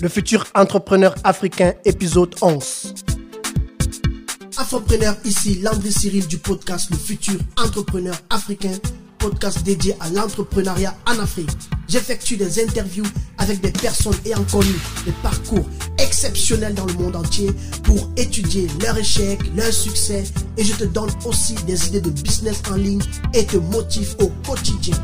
le futur entrepreneur africain, épisode 11. Afropreneur, ici Landry Cyril du podcast Le futur entrepreneur africain, podcast dédié à l'entrepreneuriat en Afrique. J'effectue des interviews avec des personnes ayant connu des parcours exceptionnels dans le monde entier pour étudier leurs échecs, leurs succès, et je te donne aussi des idées de business en ligne et te motive au quotidien.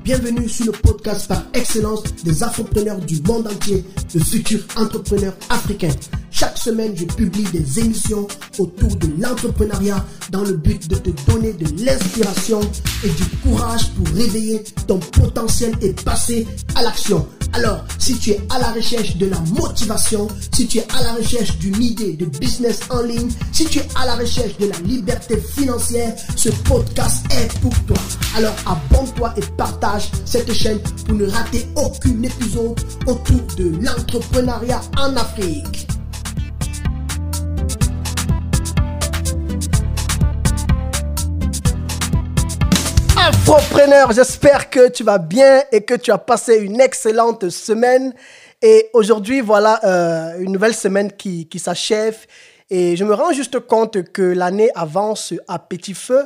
Bienvenue sur le podcast par excellence des afropreneurs du monde entier, le futur entrepreneur africain. Chaque semaine, je publie des émissions autour de l'entrepreneuriat dans le but de te donner de l'inspiration et du courage pour réveiller ton potentiel et passer à l'action. Alors, si tu es à la recherche de la motivation, si tu es à la recherche d'une idée de business en ligne, si tu es à la recherche de la liberté financière, ce podcast est pour toi. Alors, abonne-toi et partage cette chaîne pour ne rater aucun épisode autour de l'entrepreneuriat en Afrique. Afropreneur, j'espère que tu vas bien et que tu as passé une excellente semaine. Et aujourd'hui, voilà une nouvelle semaine qui s'achève. Et je me rends juste compte que l'année avance à petit feu.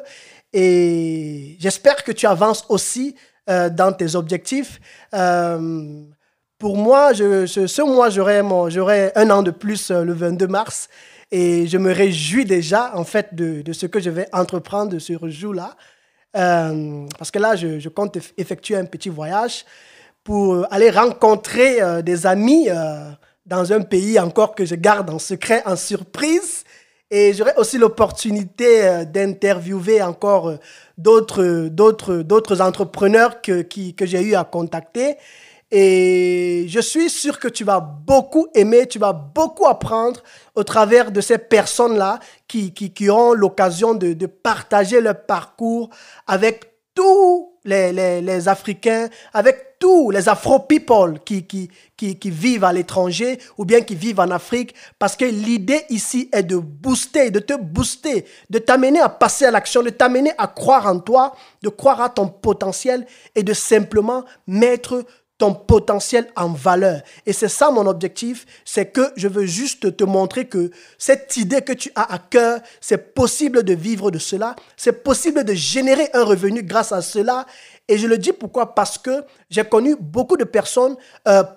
Et j'espère que tu avances aussi dans tes objectifs. Pour moi, ce mois, j'aurai un an de plus le 22 mars. Et je me réjouis déjà, en fait, de ce que je vais entreprendre ce jour-là. Parce que là, je compte effectuer un petit voyage pour aller rencontrer des amis dans un pays encore que je garde en secret, en surprise. Et j'aurai aussi l'opportunité d'interviewer encore d'autres entrepreneurs que j'ai eu à contacter. Et je suis sûr que tu vas beaucoup aimer, tu vas beaucoup apprendre au travers de ces personnes-là qui auront l'occasion de partager leur parcours avec tous les Africains, avec tous les Afro-people qui vivent à l'étranger ou bien qui vivent en Afrique. Parce que l'idée ici est de booster, de te booster, de t'amener à passer à l'action, de t'amener à croire en toi, de croire à ton potentiel et de simplement mettre ton potentiel en valeur. Et c'est ça mon objectif, c'est que je veux juste te montrer que cette idée que tu as à cœur, c'est possible de vivre de cela, c'est possible de générer un revenu grâce à cela. Et je le dis pourquoi? Parce que j'ai connu beaucoup de personnes,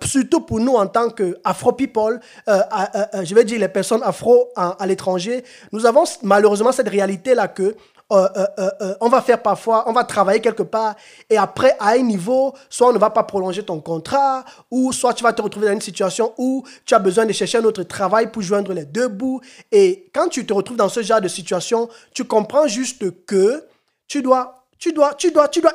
surtout pour nous en tant qu'Afro-people, je vais dire les personnes afro à l'étranger, nous avons malheureusement cette réalité-là que on va faire parfois, on va travailler quelque part et après à un niveau, soit on ne va pas prolonger ton contrat ou soit tu vas te retrouver dans une situation où tu as besoin de chercher un autre travail pour joindre les deux bouts. Et quand tu te retrouves dans ce genre de situation, tu comprends juste que tu dois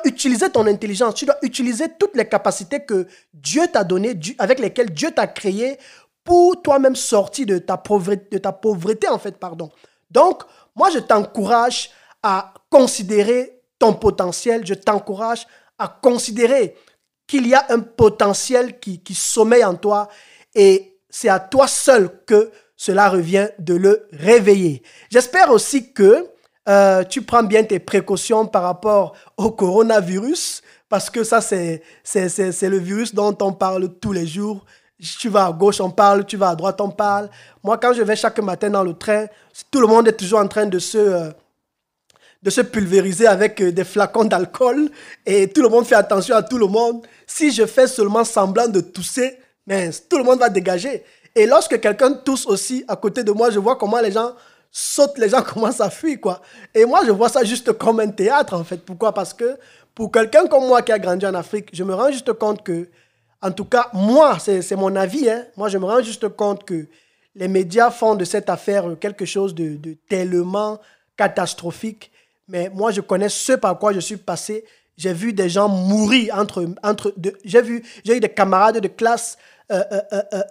utiliser ton intelligence, tu dois utiliser toutes les capacités que Dieu t'a données, avec lesquelles Dieu t'a créé pour toi-même sortir de ta pauvreté en fait, pardon. Donc, moi je t'encourage à considérer ton potentiel, je t'encourage à considérer qu'il y a un potentiel qui sommeille en toi et c'est à toi seul que cela revient de le réveiller. J'espère aussi que tu prends bien tes précautions par rapport au coronavirus parce que ça, c'est le virus dont on parle tous les jours. Tu vas à gauche, on parle, tu vas à droite, on parle. Moi, quand je vais chaque matin dans le train, tout le monde est toujours en train de se pulvériser avec des flacons d'alcool et tout le monde fait attention à tout le monde. Si je fais seulement semblant de tousser, mais tout le monde va dégager. Et lorsque quelqu'un tousse aussi à côté de moi, je vois comment les gens sautent, les gens commencent à fuir, quoi. Et moi, je vois ça juste comme un théâtre, en fait. Pourquoi? Parce que pour quelqu'un comme moi qui a grandi en Afrique, je me rends juste compte que, en tout cas, moi, c'est mon avis, hein. Moi, je me rends juste compte que les médias font de cette affaire quelque chose de tellement catastrophique. Mais moi, je connais ce par quoi je suis passé. J'ai vu des gens mourir j'ai eu des camarades de classe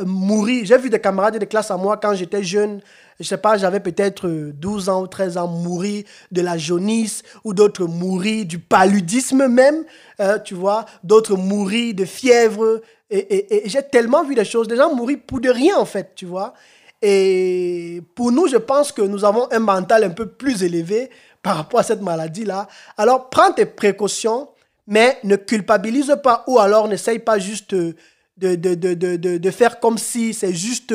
mourir. J'ai vu des camarades de classe à moi quand j'étais jeune. Je sais pas, j'avais peut-être 12 ans ou 13 ans, mourir de la jaunisse ou d'autres mourir du paludisme même, tu vois, d'autres mourir de fièvre. Et j'ai tellement vu des choses, des gens mourir pour de rien en fait, tu vois. Et pour nous, je pense que nous avons un mental un peu plus élevé par rapport à cette maladie-là. Alors, prends tes précautions, mais ne culpabilise pas ou alors n'essaye pas juste de faire comme si c'est juste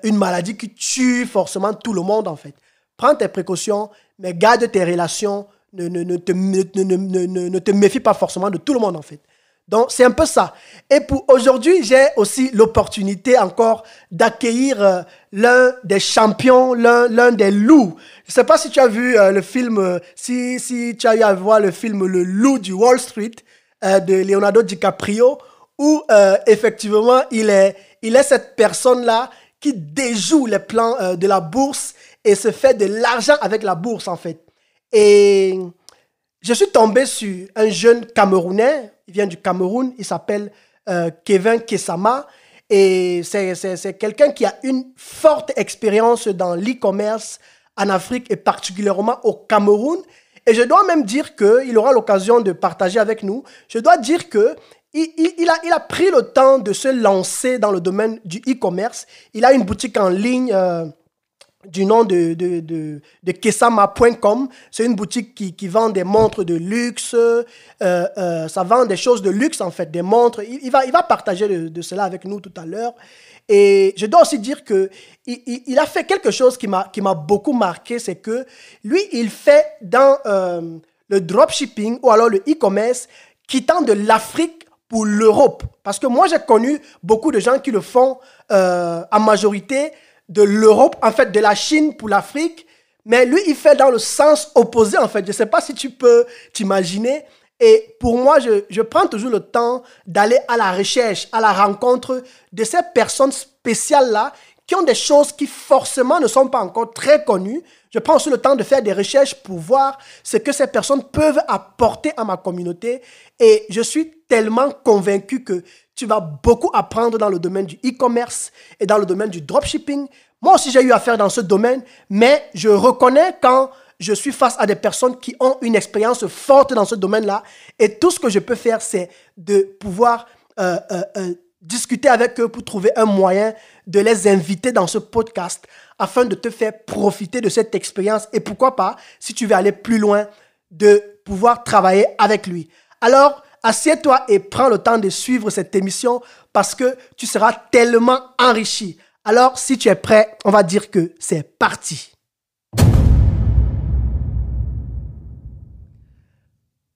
une maladie qui tue forcément tout le monde, en fait. Prends tes précautions, mais garde tes relations. Ne te méfie pas forcément de tout le monde, en fait. Donc, c'est un peu ça. Et pour aujourd'hui, j'ai aussi l'opportunité encore d'accueillir l'un des champions, l'un des loups. Je ne sais pas si tu as vu le film, si tu as eu à voir le film Le Loup du Wall Street de Leonardo DiCaprio, où effectivement, il est cette personne-là qui déjoue les plans de la bourse et se fait de l'argent avec la bourse, en fait. Et je suis tombé sur un jeune Camerounais, il vient du Cameroun, il s'appelle Kevin Kessama, et c'est quelqu'un qui a une forte expérience dans l'e-commerce en Afrique et particulièrement au Cameroun. Et je dois même dire qu'il aura l'occasion de partager avec nous. Je dois dire qu'il a pris le temps de se lancer dans le domaine du e-commerce. Il a une boutique en ligne du nom de Kessama.com. C'est une boutique qui vend des montres de luxe. Ça vend des choses de luxe, en fait, des montres. Il va partager de cela avec nous tout à l'heure. Et je dois aussi dire qu'il a fait quelque chose qui m'a beaucoup marqué, c'est que lui, il fait dans le dropshipping ou alors le e-commerce quittant de l'Afrique pour l'Europe. Parce que moi, j'ai connu beaucoup de gens qui le font en majorité de l'Europe, en fait, de la Chine pour l'Afrique. Mais lui, il fait dans le sens opposé, en fait. Je ne sais pas si tu peux t'imaginer. Et pour moi, je prends toujours le temps d'aller à la recherche, à la rencontre de ces personnes spéciales-là qui ont des choses qui forcément ne sont pas encore très connues. Je prends aussi le temps de faire des recherches pour voir ce que ces personnes peuvent apporter à ma communauté. Et je suis tellement convaincu que tu vas beaucoup apprendre dans le domaine du e-commerce et dans le domaine du dropshipping. Moi aussi, j'ai eu affaire dans ce domaine, mais je reconnais quand je suis face à des personnes qui ont une expérience forte dans ce domaine-là. Et tout ce que je peux faire, c'est de pouvoir discuter avec eux pour trouver un moyen de les inviter dans ce podcast afin de te faire profiter de cette expérience. Et pourquoi pas, si tu veux aller plus loin, de pouvoir travailler avec lui. Alors, assieds-toi et prends le temps de suivre cette émission parce que tu seras tellement enrichi. Alors, si tu es prêt, on va dire que c'est parti.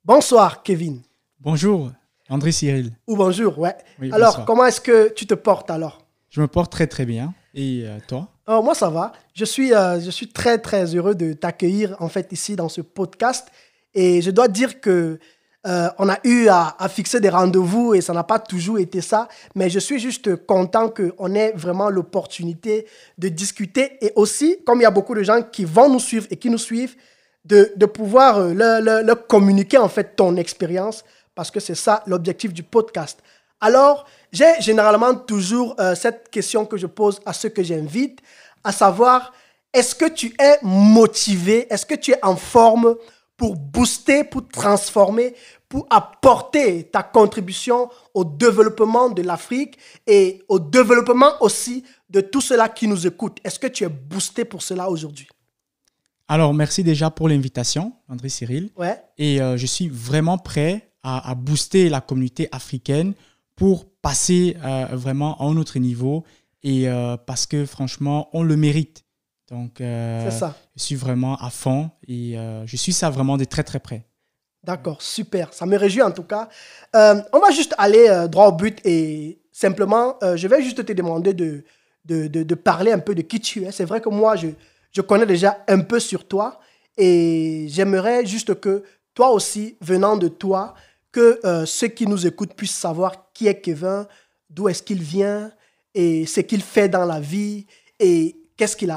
Bonsoir, Kevin. Bonjour, André Cyril. Ou bonjour, ouais. Oui, alors, bonsoir. comment est-ce que tu te portes alors? Je me porte très très bien. Et toi? Moi, ça va. Je suis très, très heureux de t'accueillir en fait ici dans ce podcast. Et je dois dire que on a eu à fixer des rendez-vous et ça n'a pas toujours été ça. Mais je suis juste content qu'on ait vraiment l'opportunité de discuter. Et aussi, comme il y a beaucoup de gens qui vont nous suivre et qui nous suivent, de pouvoir leur communiquer en fait ton expérience parce que c'est ça l'objectif du podcast. Alors, j'ai généralement toujours cette question que je pose à ceux que j'invite, à savoir, est-ce que tu es motivé, est-ce que tu es en forme pour booster, pour transformer, pour apporter ta contribution au développement de l'Afrique et au développement aussi de tout cela qui nous écoute? Est-ce que tu es boosté pour cela aujourd'hui? Alors, merci déjà pour l'invitation, André Cyril. Ouais. Et je suis vraiment prêt à booster la communauté africaine pour passer vraiment à un autre niveau et parce que franchement, on le mérite. Donc, c'est ça. Je suis vraiment à fond et je suis ça vraiment de très très près. D'accord, super. Ça me réjouit en tout cas. On va juste aller droit au but et simplement, je vais juste te demander de parler un peu de qui tu es. C'est vrai que moi, je connais déjà un peu sur toi et j'aimerais juste que toi aussi, venant de toi, que ceux qui nous écoutent puissent savoir qui est Kevin, d'où est-ce qu'il vient et ce qu'il fait dans la vie et qu'est-ce qu'il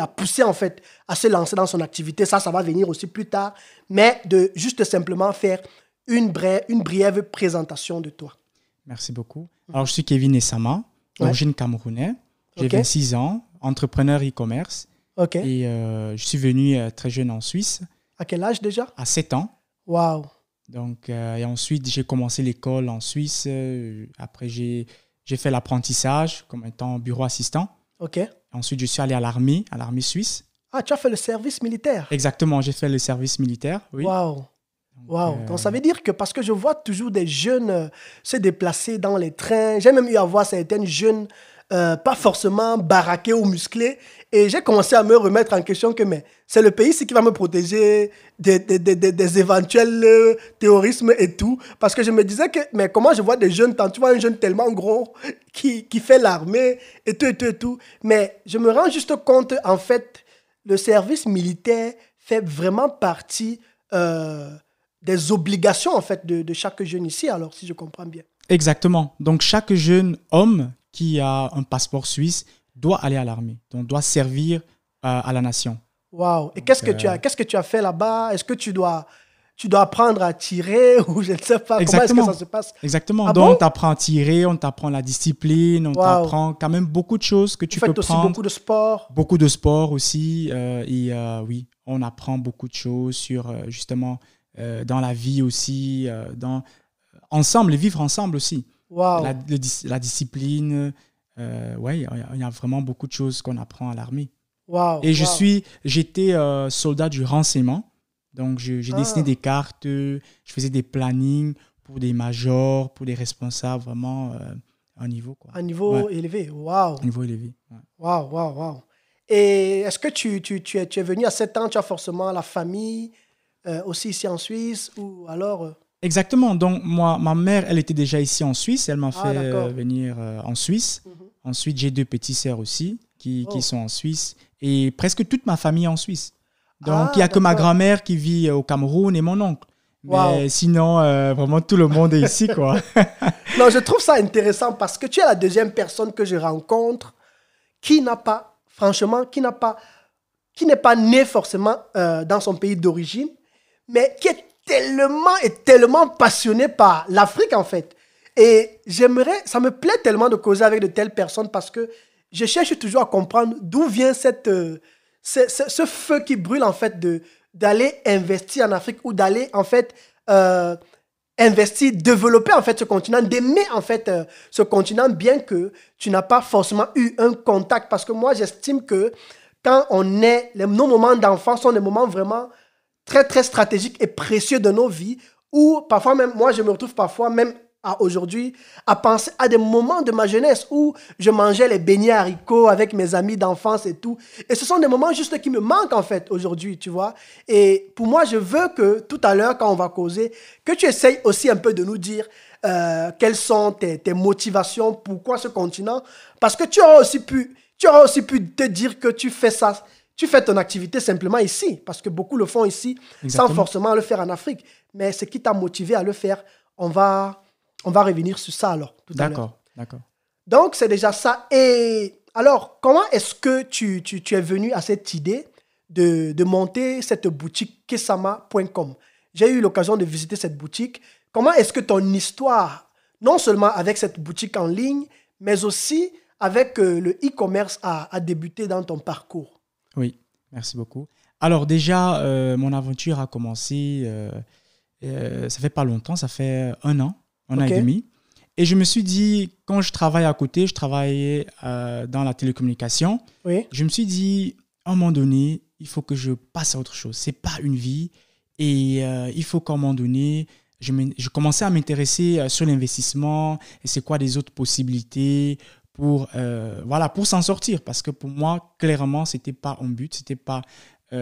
a poussé en fait à se lancer dans son activité. Ça va venir aussi plus tard, mais de juste simplement faire une brève présentation de toi. Merci beaucoup. Alors, je suis Kevin Essama, d'origine camerounaise. J'ai 26 ans, entrepreneur e-commerce. Okay. Et je suis venu très jeune en Suisse. À quel âge déjà? À 7 ans. Waouh. Donc, et ensuite, j'ai commencé l'école en Suisse. Après, j'ai fait l'apprentissage comme étant bureau assistant. OK. Ensuite, je suis allé à l'armée suisse, Ah, tu as fait le service militaire. Exactement, j'ai fait le service militaire, oui. Waouh. Wow. Donc, ça veut dire que, parce que je vois toujours des jeunes se déplacer dans les trains, j'ai même eu à voir certaines jeunes, pas forcément baraquées ou musclées, et j'ai commencé à me remettre en question que mais c'est le pays ici qui va me protéger des éventuels terrorismes et tout, parce que je me disais que, mais comment je vois des jeunes, tant tu vois un jeune tellement gros qui fait l'armée et tout, mais je me rends juste compte, en fait, le service militaire fait vraiment partie des obligations en fait de chaque jeune ici, alors si je comprends bien. Exactement. Donc, chaque jeune homme qui a un passeport suisse doit aller à l'armée, donc doit servir à la nation. Waouh. Et qu'est-ce que tu as fait là-bas? Est-ce que tu dois apprendre à tirer ou je ne sais pas. Exactement. Comment est-ce que ça se passe? Exactement. Ah donc, bon? on t'apprend à tirer, on t'apprend la discipline, on t'apprend quand même beaucoup de choses que tu peux prendre. Vous faites aussi beaucoup de sport? Beaucoup de sport aussi. Oui, on apprend beaucoup de choses sur justement dans la vie aussi, ensemble, vivre ensemble aussi. Wow. La discipline, ouais, il y a vraiment beaucoup de choses qu'on apprend à l'armée. Wow. Et j'étais soldat du renseignement. Donc, j'ai dessiné des cartes, je faisais des plannings pour des majors, pour des responsables, vraiment à un niveau. Quoi. Un niveau élevé, waouh. Un niveau élevé, ouais. Waouh. Et est-ce que tu es venu à 7 ans, tu as forcément la famille aussi ici en Suisse ou alors Exactement. Donc, moi, ma mère, elle était déjà ici en Suisse. Elle m'a fait d'accord. venir en Suisse. Ensuite, j'ai 2 petites sœurs aussi qui sont en Suisse. Et presque toute ma famille est en Suisse. Donc, il n'y a que ma grand-mère qui vit au Cameroun et mon oncle. Mais sinon, vraiment, tout le monde est ici, quoi. Non, je trouve ça intéressant parce que tu es la deuxième personne que je rencontre qui n'a pas, franchement, qui n'est pas née forcément dans son pays d'origine, mais qui est tellement passionné par l'Afrique, en fait. Et ça me plaît tellement de causer avec de telles personnes parce que je cherche toujours à comprendre d'où vient ce feu qui brûle, en fait, d'aller investir en Afrique ou d'aller, en fait, investir, développer, en fait, ce continent, d'aimer, en fait, ce continent, bien que tu n'as pas forcément eu un contact. Parce que moi, j'estime que quand nos moments d'enfance sont des moments vraiment très, très stratégiques et précieux de nos vies, où parfois même, moi, je me retrouve parfois même aujourd'hui à penser à des moments de ma jeunesse où je mangeais les beignets haricots avec mes amis d'enfance et tout. Et ce sont des moments juste qui me manquent en fait aujourd'hui, tu vois. Et pour moi, je veux que tout à l'heure, quand on va causer, que tu essayes aussi un peu de nous dire quelles sont tes motivations, pourquoi ce continent. Parce que tu auras aussi pu te dire que tu fais ça. Tu fais ton activité simplement ici, parce que beaucoup le font ici, Exactement. Sans forcément le faire en Afrique. Mais ce qui t'a motivé à le faire, on va revenir sur ça alors, tout à l'heure. D'accord. Donc, c'est déjà ça. Et alors, comment est-ce que tu es venu à cette idée de monter cette boutique Kesama.com? J'ai eu l'occasion de visiter cette boutique. Comment est-ce que ton histoire, non seulement avec cette boutique en ligne, mais aussi avec le e-commerce a débuté dans ton parcours? Oui, merci beaucoup. Alors déjà, mon aventure a commencé, ça fait pas longtemps, ça fait un an et demi. Et je me suis dit, quand je travaille à côté, je travaillais dans la télécommunication. Oui. Je me suis dit, à un moment donné, il faut que je passe à autre chose. C'est pas une vie. Et il faut qu'à un moment donné, je commençais à m'intéresser sur l'investissement et c'est quoi les autres possibilités pour s'en sortir. Parce que pour moi, clairement, c'était pas un but, c'était pas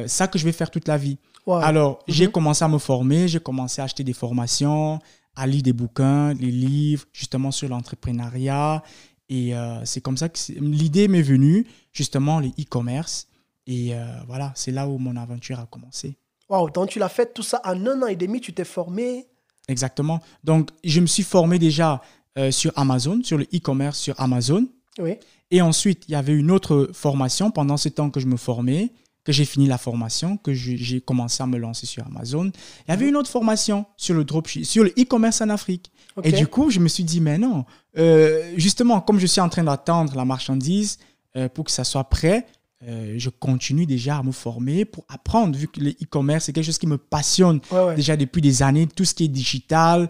ça que je vais faire toute la vie. Wow. Alors, j'ai commencé à me former, j'ai commencé à acheter des formations, à lire des bouquins, des livres, justement sur l'entrepreneuriat. Et c'est comme ça que l'idée m'est venue, justement, le e-commerce. Et voilà, c'est là où mon aventure a commencé. Wow, donc tu l'as fait tout ça en un an et demi, tu t'es formé? Exactement. Donc, je me suis formé déjà sur Amazon, sur le e-commerce sur Amazon. Oui. Et ensuite, il y avait une autre formation pendant ce temps que je me formais, que j'ai fini la formation, que j'ai commencé à me lancer sur Amazon. Il y avait une autre formation sur le dropshipping, sur le e-commerce en Afrique. Et du coup, je me suis dit, mais non, justement, comme je suis en train d'attendre la marchandise pour que ça soit prêt, je continue déjà à me former pour apprendre, vu que le e-commerce, c'est quelque chose qui me passionne déjà depuis des années. Tout ce qui est digital,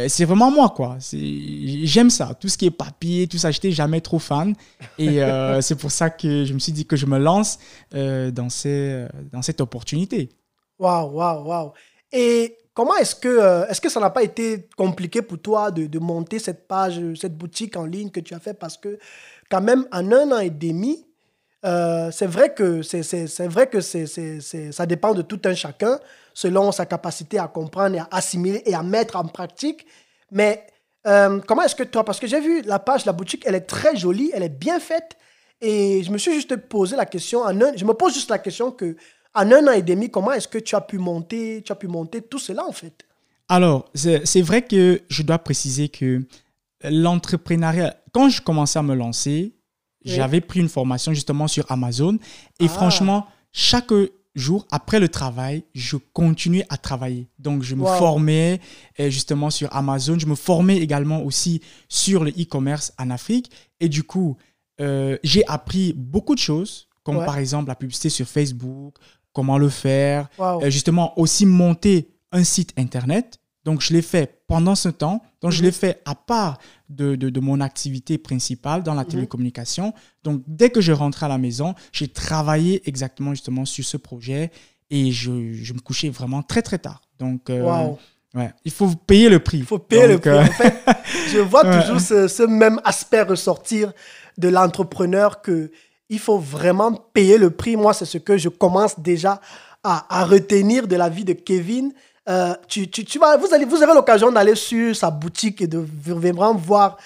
c'est vraiment moi, quoi. J'aime ça. Tout ce qui est papier, tout ça, je n'étais jamais trop fan. Et c'est pour ça que je me suis dit que je me lance dans cette opportunité. Waouh. Et comment est-ce que ça n'a pas été compliqué pour toi de monter cette page, cette boutique en ligne que tu as fait? Parce que quand même, en 1 an et demi, c'est vrai que ça dépend de tout un chacun selon sa capacité à comprendre et à assimiler et à mettre en pratique. Mais comment est-ce que toi, parce que j'ai vu la page, la boutique, elle est très jolie, elle est bien faite. Et je me suis juste posé la question, je me pose juste la question que en 1 an et demi, comment est-ce que tu as pu monter tout cela en fait? Alors, c'est vrai que je dois préciser que l'entrepreneuriat, quand je commençais à me lancer, j'avais pris une formation justement sur Amazon. Et franchement, chaque jour, après le travail, je continuais à travailler. Donc, je me formais justement sur Amazon. Je me formais également aussi sur le e-commerce en Afrique. Et du coup, j'ai appris beaucoup de choses, comme par exemple la publicité sur Facebook, comment le faire, justement aussi monter un site Internet. Donc, je l'ai fait pendant ce temps. Donc, je l'ai fait à part de mon activité principale dans la télécommunication. Donc, dès que je rentrais à la maison, j'ai travaillé exactement justement sur ce projet et je me couchais vraiment très, très tard. Donc, il faut payer le prix. Il faut payer le prix. En fait, je vois toujours ce même aspect ressortir de l'entrepreneur qu'il faut vraiment payer le prix. Moi, c'est ce que je commence déjà à retenir de la vie de Kevin. Vous avez l'occasion d'aller sur sa boutique et de vraiment voir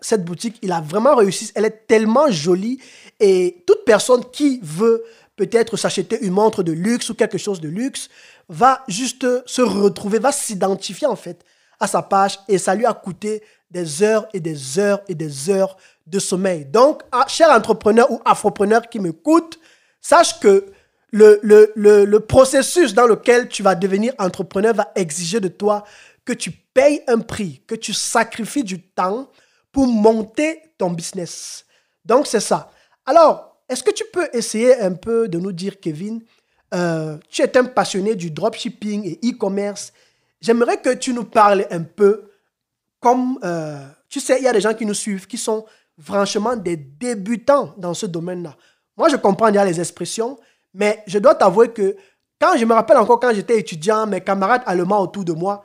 cette boutique. Il a vraiment réussi. Elle est tellement jolie. Et toute personne qui veut peut-être s'acheter une montre de luxe ou quelque chose de luxe va juste se retrouver, va s'identifier en fait à sa page. Et ça lui a coûté des heures et des heures et des heures de sommeil. Donc, cher entrepreneur ou afropreneur qui m'écoute, sache que le processus dans lequel tu vas devenir entrepreneur va exiger de toi que tu payes un prix, que tu sacrifies du temps pour monter ton business. Donc, c'est ça. Alors, est-ce que tu peux essayer un peu de nous dire, Kevin, tu es un passionné du dropshipping et e-commerce. J'aimerais que tu nous parles un peu comme, tu sais, il y a des gens qui nous suivent qui sont franchement des débutants dans ce domaine-là. Moi, je comprends déjà les expressions, mais je dois t'avouer que je me rappelle encore quand j'étais étudiant, mes camarades allemands autour de moi,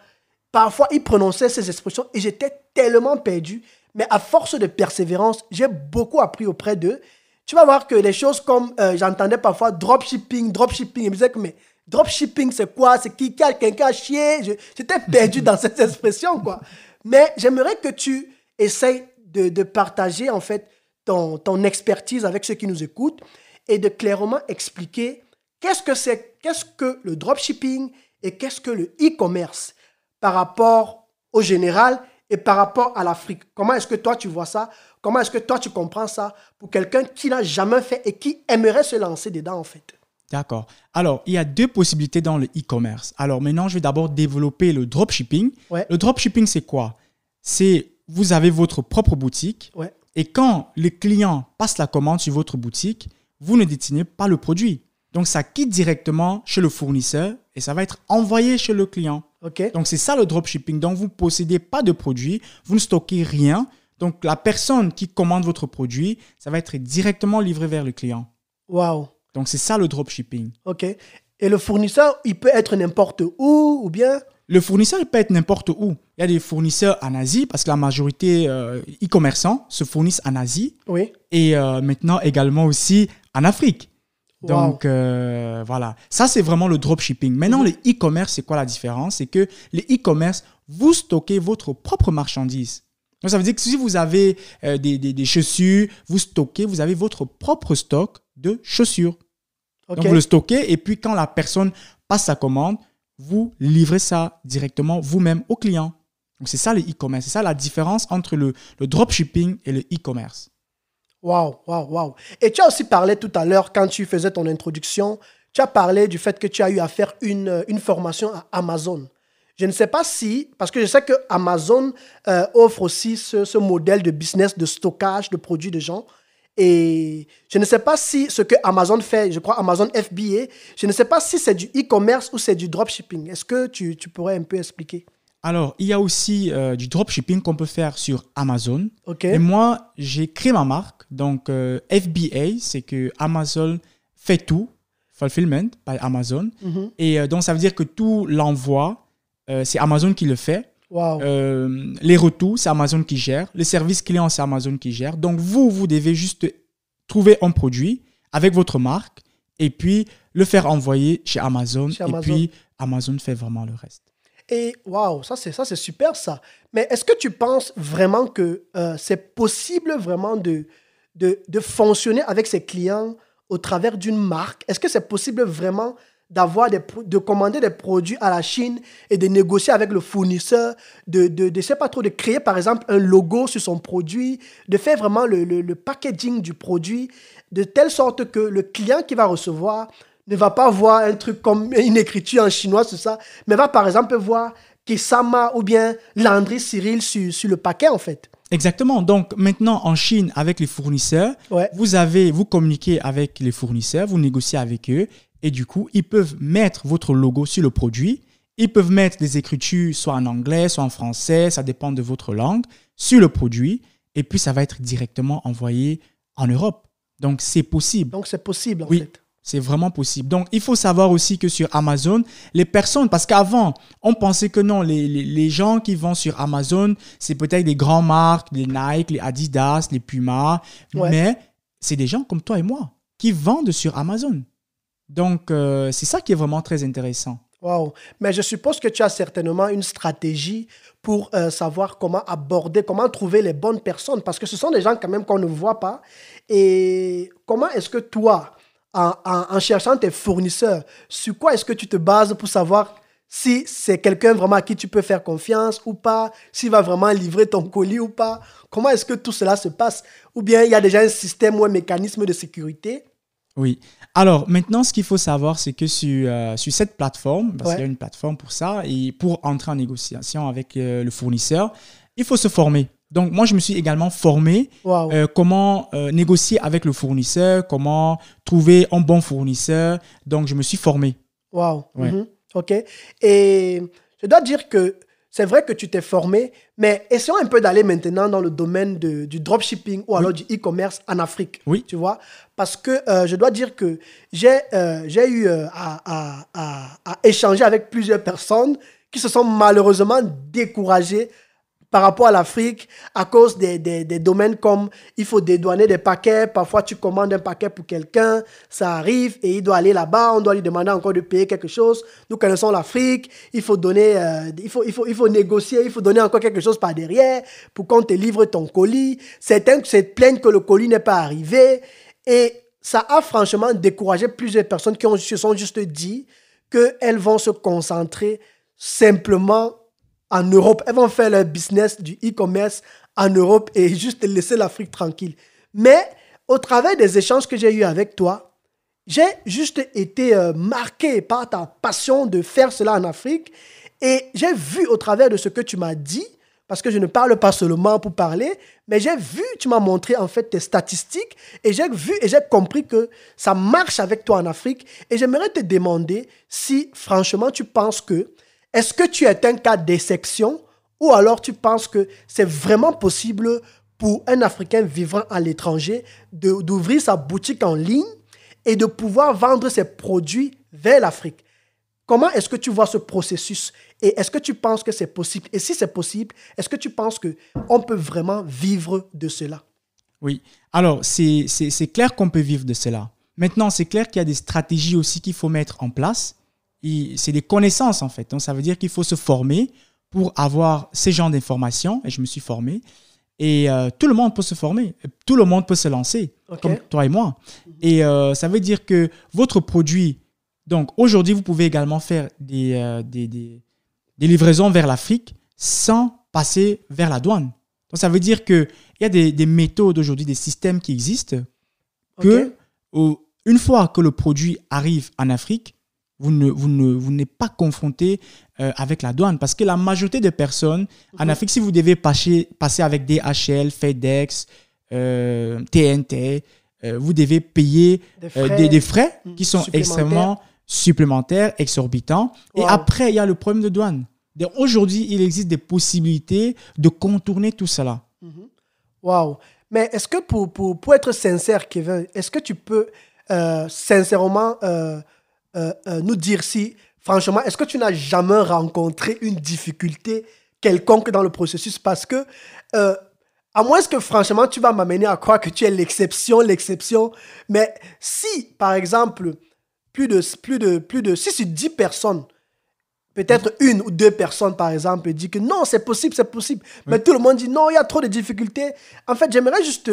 parfois ils prononçaient ces expressions et j'étais tellement perdu. Mais à force de persévérance, j'ai beaucoup appris auprès d'eux. Tu vas voir que les choses comme, j'entendais parfois dropshipping, et je me disais que mais dropshipping c'est quoi? C'est qui a quelqu'un à chier? J'étais perdu dans cette expression, quoi. Mais j'aimerais que tu essayes de partager en fait ton expertise avec ceux qui nous écoutent et de clairement expliquer qu'est-ce que le dropshipping et qu'est-ce que le e-commerce par rapport au général et par rapport à l'Afrique. Comment est-ce que toi tu vois ça? Comment est-ce que toi tu comprends ça pour quelqu'un qui n'a jamais fait et qui aimerait se lancer dedans en fait? D'accord. Alors, il y a deux possibilités dans le e-commerce. Alors maintenant, je vais d'abord développer le dropshipping. Ouais. Le dropshipping, c'est quoi? C'est, vous avez votre propre boutique et quand le client passe la commande sur votre boutique, vous ne détenez pas le produit. Donc, ça quitte directement chez le fournisseur et ça va être envoyé chez le client. Okay. Donc, c'est ça le dropshipping. Donc, vous ne possédez pas de produit, vous ne stockez rien. Donc, la personne qui commande votre produit, ça va être directement livré vers le client. Wow. Donc, c'est ça le dropshipping. OK. Et le fournisseur, il peut être n'importe où ou bien? Le fournisseur, il peut être n'importe où. Il y a des fournisseurs en Asie parce que la majorité e-commerçants se fournissent en Asie. Oui. Et maintenant également aussi en Afrique. Donc, voilà. Ça, c'est vraiment le dropshipping. Maintenant, le e-commerce, c'est quoi la différence? C'est que le e-commerce, vous stockez votre propre marchandise. Donc, ça veut dire que si vous avez des chaussures, vous avez votre propre stock de chaussures. Okay. Donc, vous le stockez et puis quand la personne passe sa commande, vous livrez ça directement vous-même au client. Donc, c'est ça le e-commerce. C'est ça la différence entre le dropshipping et le e-commerce. Wow. Et tu as aussi parlé tout à l'heure, quand tu faisais ton introduction, tu as parlé du fait que tu as eu à faire une formation à Amazon. Je ne sais pas si, parce que je sais que Amazon offre aussi ce modèle de business de stockage de produits de gens. Et je ne sais pas si ce que Amazon fait, je crois Amazon FBA, je ne sais pas si c'est du e-commerce ou c'est du dropshipping. Est-ce que tu pourrais un peu expliquer? Alors, il y a aussi du dropshipping qu'on peut faire sur Amazon. OK. Et moi, j'ai créé ma marque. Donc, FBA, c'est que Amazon fait tout. Fulfillment by Amazon. Et donc, ça veut dire que tout l'envoi, c'est Amazon qui le fait. Wow. Les retours, c'est Amazon qui gère. Les services clients, c'est Amazon qui gère. Donc, vous devez juste trouver un produit avec votre marque et puis le faire envoyer chez Amazon. Et puis, Amazon fait vraiment le reste. Et waouh, ça c'est super ça. Mais est-ce que tu penses vraiment que c'est possible vraiment de fonctionner avec ses clients au travers d'une marque? Est-ce que c'est possible vraiment de commander des produits à la Chine et de négocier avec le fournisseur, je sais pas trop, de créer par exemple un logo sur son produit, de faire vraiment le packaging du produit de telle sorte que le client qui va recevoir ne va pas voir un truc comme une écriture en chinois, c'est ça, mais va par exemple voir Kisama ou bien Landry Cyril sur le paquet en fait. Exactement. Donc maintenant en Chine avec les fournisseurs, vous communiquez avec les fournisseurs, vous négociez avec eux et du coup ils peuvent mettre votre logo sur le produit. Ils peuvent mettre des écritures soit en anglais, soit en français, ça dépend de votre langue, sur le produit et puis ça va être directement envoyé en Europe. Donc c'est possible. Donc c'est possible en fait. Oui. C'est vraiment possible. Donc, il faut savoir aussi que sur Amazon, les personnes, parce qu'avant, on pensait que non, les gens qui vont sur Amazon, c'est peut-être des grandes marques, les Nike, les Adidas, les Puma, mais c'est des gens comme toi et moi qui vendent sur Amazon. Donc, c'est ça qui est vraiment très intéressant. Wow. Mais je suppose que tu as certainement une stratégie pour savoir comment aborder, comment trouver les bonnes personnes, parce que ce sont des gens quand même qu'on ne voit pas. Et comment est-ce que toi, en cherchant tes fournisseurs, sur quoi est-ce que tu te bases pour savoir si c'est quelqu'un vraiment à qui tu peux faire confiance ou pas, s'il va vraiment livrer ton colis ou pas? Comment est-ce que tout cela se passe? Ou bien il y a déjà un système ou un mécanisme de sécurité? Oui. Alors, maintenant, ce qu'il faut savoir, c'est que sur cette plateforme, parce qu'il y a une plateforme pour ça, et pour entrer en négociation avec le fournisseur, il faut se former. Donc, moi, je me suis également formé comment négocier avec le fournisseur, comment trouver un bon fournisseur. Donc, je me suis formé. Wow. OK. Et je dois dire que c'est vrai que tu t'es formé, mais essayons un peu d'aller maintenant dans le domaine du dropshipping ou alors du e-commerce en Afrique. Oui. Tu vois? Parce que je dois dire que j'ai eu à échanger avec plusieurs personnes qui se sont malheureusement découragées par rapport à l'Afrique, à cause des domaines comme il faut dédouaner des paquets. Parfois, tu commandes un paquet pour quelqu'un, ça arrive et il doit aller là-bas, on doit lui demander encore de payer quelque chose. Nous connaissons l'Afrique, il faut donner, il faut négocier, il faut donner encore quelque chose par derrière pour qu'on te livre ton colis. Certains se plaignent que le colis n'est pas arrivé et ça a franchement découragé plusieurs personnes qui se sont juste dit qu'elles vont se concentrer simplement en Europe. Elles vont faire leur business du e-commerce en Europe et juste laisser l'Afrique tranquille. Mais au travers des échanges que j'ai eus avec toi, j'ai juste été marqué par ta passion de faire cela en Afrique et j'ai vu au travers de ce que tu m'as dit, parce que je ne parle pas seulement pour parler, mais j'ai vu, tu m'as montré en fait tes statistiques et j'ai vu et j'ai compris que ça marche avec toi en Afrique et j'aimerais te demander si franchement tu penses que est-ce que tu es un cas d'exception ou alors tu penses que c'est vraiment possible pour un Africain vivant à l'étranger d'ouvrir sa boutique en ligne et de pouvoir vendre ses produits vers l'Afrique? Comment est-ce que tu vois ce processus? Et est-ce que tu penses que c'est possible? Et si c'est possible, est-ce que tu penses qu'on peut vraiment vivre de cela? Oui. Alors, c'est clair qu'on peut vivre de cela. Maintenant, c'est clair qu'il y a des stratégies aussi qu'il faut mettre en place. C'est des connaissances en fait. Donc, ça veut dire qu'il faut se former pour avoir ces genres d'informations. Et je me suis formé. Et tout le monde peut se former. Tout le monde peut se lancer, comme toi et moi. Et ça veut dire que votre produit... Donc, aujourd'hui, vous pouvez également faire des livraisons vers l'Afrique sans passer vers la douane. Donc, ça veut dire qu'il y a des méthodes aujourd'hui, des systèmes qui existent que, une fois que le produit arrive en Afrique, vous n'êtes pas confronté avec la douane. Parce que la majorité des personnes en Afrique, si vous devez passer avec DHL, FedEx, TNT, vous devez payer des frais qui sont extrêmement supplémentaires, exorbitants. Et après, il y a le problème de douane. Aujourd'hui, il existe des possibilités de contourner tout cela. Waouh! Mais est-ce que pour être sincère, Kevin, est-ce que tu peux sincèrement nous dire si, franchement, est-ce que tu n'as jamais rencontré une difficulté quelconque dans le processus? Parce que, à moins que, franchement, tu vas m'amener à croire que tu es l'exception, mais si, par exemple, si sur 10 personnes, peut-être une ou deux personnes, par exemple, disent que non, c'est possible. Mais tout le monde dit non, il y a trop de difficultés. En fait, j'aimerais juste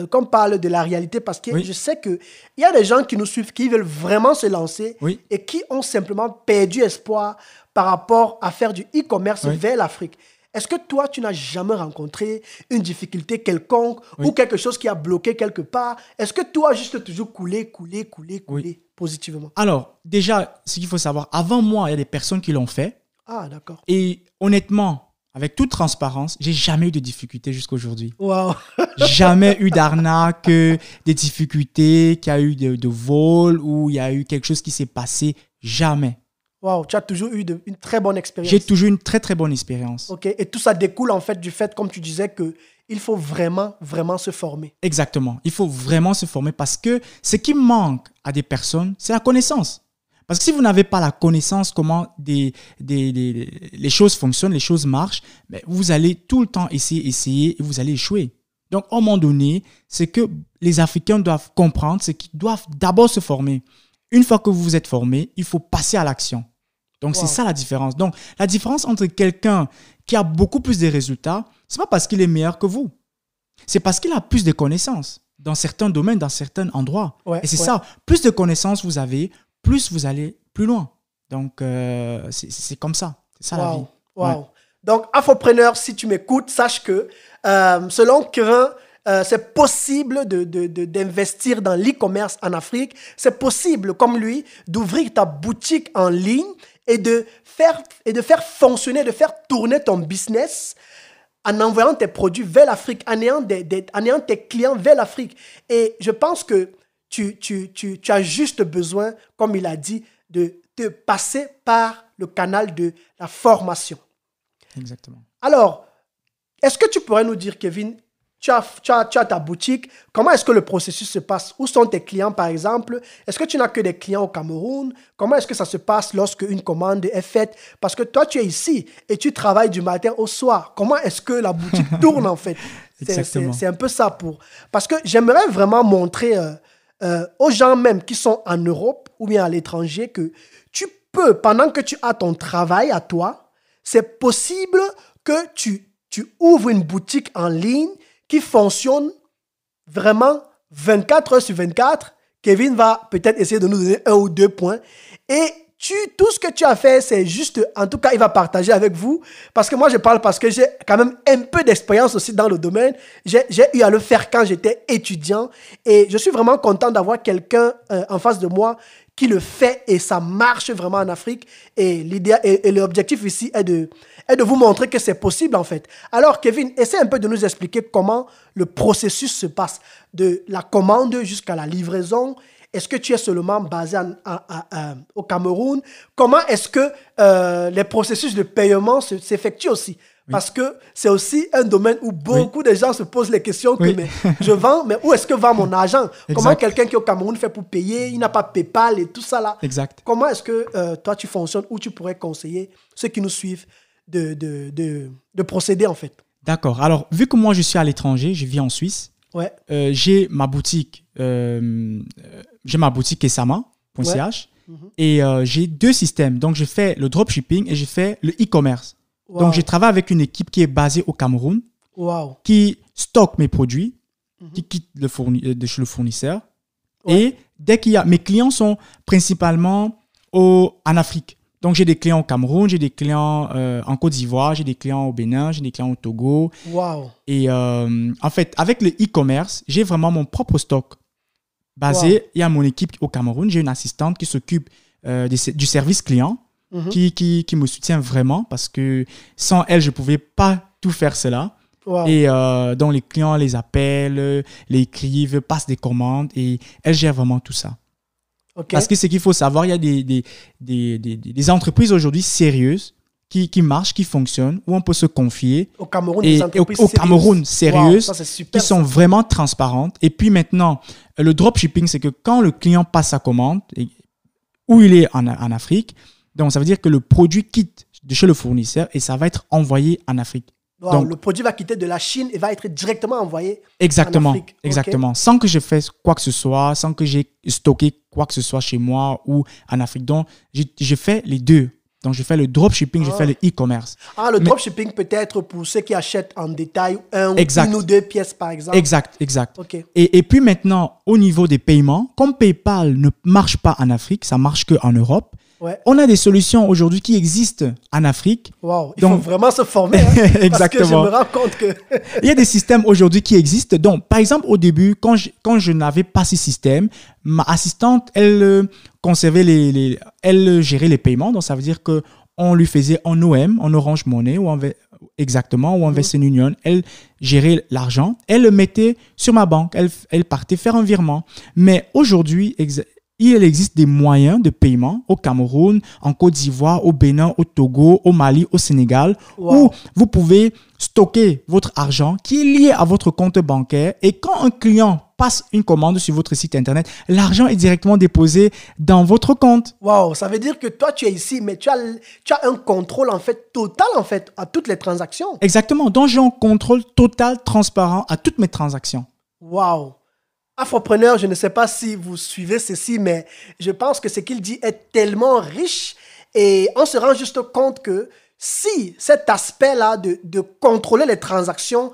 qu'on parle de la réalité parce que je sais qu'il y a des gens qui nous suivent, qui veulent vraiment se lancer et qui ont simplement perdu espoir par rapport à faire du e-commerce vers l'Afrique. Est-ce que toi, tu n'as jamais rencontré une difficulté quelconque ou quelque chose qui a bloqué quelque part? Est-ce que toi, juste toujours couler positivement? Alors, déjà, ce qu'il faut savoir, avant moi, il y a des personnes qui l'ont fait. Ah, d'accord. Et honnêtement, avec toute transparence, j'ai jamais eu de difficultés jusqu'à aujourd'hui. Wow. Jamais eu d'arnaque, des difficultés, qu'il y a eu de vol ou il y a eu quelque chose qui s'est passé. Jamais. Wow, tu as toujours eu une très bonne expérience. J'ai toujours eu une très, très bonne expérience. OK. Et tout ça découle en fait du fait, comme tu disais, qu'il faut vraiment, vraiment se former. Exactement. Il faut vraiment se former parce que ce qui manque à des personnes, c'est la connaissance. Parce que si vous n'avez pas la connaissance comment les choses fonctionnent, les choses marchent, ben vous allez tout le temps essayer et vous allez échouer. Donc, à un moment donné, c'est que les Africains doivent comprendre, c'est qu'ils doivent d'abord se former. Une fois que vous vous êtes formé, il faut passer à l'action. Donc, c'est ça la différence. Donc, la différence entre quelqu'un qui a beaucoup plus de résultats, ce n'est pas parce qu'il est meilleur que vous. C'est parce qu'il a plus de connaissances dans certains domaines, dans certains endroits. Et c'est ça. Plus de connaissances vous avez, plus vous allez plus loin. Donc, c'est comme ça. C'est ça la vie. Wow. Donc, Afropreneur, si tu m'écoutes, sache que selon Kevin, c'est possible d'investir dans l'e-commerce en Afrique. C'est possible, comme lui, d'ouvrir ta boutique en ligne et de faire fonctionner, de faire tourner ton business en envoyant tes produits vers l'Afrique, en ayant tes clients vers l'Afrique. Et je pense que tu as juste besoin, comme il a dit, de passer par le canal de la formation. Exactement. Alors, est-ce que tu pourrais nous dire, Kevin, tu as ta boutique, comment est-ce que le processus se passe? Où sont tes clients, par exemple? Est-ce que tu n'as que des clients au Cameroun? Comment est-ce que ça se passe lorsque une commande est faite? Parce que toi, tu es ici et tu travailles du matin au soir. Comment est-ce que la boutique tourne, en fait? C'est un peu ça Parce que j'aimerais vraiment montrer aux gens même qui sont en Europe ou bien à l'étranger que tu peux, pendant que tu as ton travail à toi, c'est possible que tu ouvres une boutique en ligne qui fonctionne vraiment 24 heures sur 24. Kevin va peut-être essayer de nous donner 1 ou 2 points. Et tout ce que tu as fait, c'est juste, en tout cas, il va partager avec vous. Parce que moi, je parle parce que j'ai quand même un peu d'expérience aussi dans le domaine. J'ai eu à le faire quand j'étais étudiant. Et je suis vraiment content d'avoir quelqu'un en face de moi qui le fait et ça marche vraiment en Afrique. Et l'idée et l'objectif ici est de vous montrer que c'est possible en fait. Alors Kevin, essaie un peu de nous expliquer comment le processus se passe de la commande jusqu'à la livraison. Est-ce que tu es seulement basé au Cameroun? Comment est-ce que les processus de paiement s'effectuent aussi? Parce que c'est aussi un domaine où beaucoup de gens se posent les questions que mais je vends, mais où est-ce que va mon argent? Comment quelqu'un qui est au Cameroun fait pour payer? Il n'a pas PayPal et tout ça là. Exact. Comment est-ce que toi tu fonctionnes ou tu pourrais conseiller ceux qui nous suivent de procéder en fait? D'accord. Alors, vu que moi je suis à l'étranger, je vis en Suisse, j'ai ma boutique Kesama.ch et j'ai 2 systèmes. Donc, je fais le dropshipping et je fais le e-commerce. Wow. Donc, je travaille avec une équipe qui est basée au Cameroun, qui stocke mes produits, qui quitte chez le fournisseur. Et dès qu'il y a... Mes clients sont principalement en Afrique. Donc, j'ai des clients au Cameroun, j'ai des clients en Côte d'Ivoire, j'ai des clients au Bénin, j'ai des clients au Togo. Et en fait, avec le e-commerce, j'ai vraiment mon propre stock basé. Il y a mon équipe au Cameroun, j'ai une assistante qui s'occupe du service client. Qui me soutient vraiment parce que sans elle, je ne pouvais pas tout faire cela. Wow. Et donc, les clients les appellent, les écrivent, passent des commandes et elle gère vraiment tout ça. Ok. Parce que ce qu'il faut savoir, il y a des entreprises aujourd'hui sérieuses qui marchent, qui fonctionnent, où on peut se confier. Au Cameroun, Et des entreprises au Cameroun, sérieuses, Wow, ça, c'est super, qui sont ça. vraiment transparentes. Et puis maintenant, le dropshipping, c'est que quand le client passe sa commande, où il est en Afrique, donc ça veut dire que le produit quitte de chez le fournisseur et ça va être envoyé en Afrique. Wow, Donc, le produit va quitter de la Chine et va être directement envoyé exactement, en Afrique. Ok. exactement. Sans que je fasse quoi que ce soit, sans que j'ai stocké quoi que ce soit chez moi ou en Afrique. Donc, je fais les deux. Donc, je fais le dropshipping, je fais le e-commerce. Ah, le Mais- dropshipping peut être pour ceux qui achètent en détail Exact. une ou deux pièces, par exemple. Exact. Ok. Et puis maintenant, au niveau des paiements, comme PayPal ne marche pas en Afrique, ça marche qu'en Europe, Ouais. on a des solutions aujourd'hui qui existent en Afrique. Wow. Il Donc- faut vraiment se former. Hein, parce que je Exactement. me rends compte que. Il y a des systèmes aujourd'hui qui existent. Donc, par exemple, au début, quand je n'avais pas ce système, ma assistante, elle conservait elle gérait les paiements. Donc, ça veut dire que on lui faisait en OM, en Orange Money, ou exactement, ou en Western Union. Elle gérait l'argent. Elle le mettait sur ma banque. Elle partait faire un virement. Mais aujourd'hui, il existe des moyens de paiement au Cameroun, en Côte d'Ivoire, au Bénin, au Togo, au Mali, au Sénégal, Wow. où vous pouvez stocker votre argent qui est lié à votre compte bancaire. Et quand un client passe une commande sur votre site internet, l'argent est directement déposé dans votre compte. Wow, ça veut dire que toi, tu es ici, mais tu as un contrôle en fait total en fait à toutes les transactions. Exactement. Donc, j'ai un contrôle total, transparent à toutes mes transactions. Wow. Afropreneur, je ne sais pas si vous suivez ceci, mais je pense que ce qu'il dit est tellement riche et on se rend juste compte que si cet aspect-là de contrôler les transactions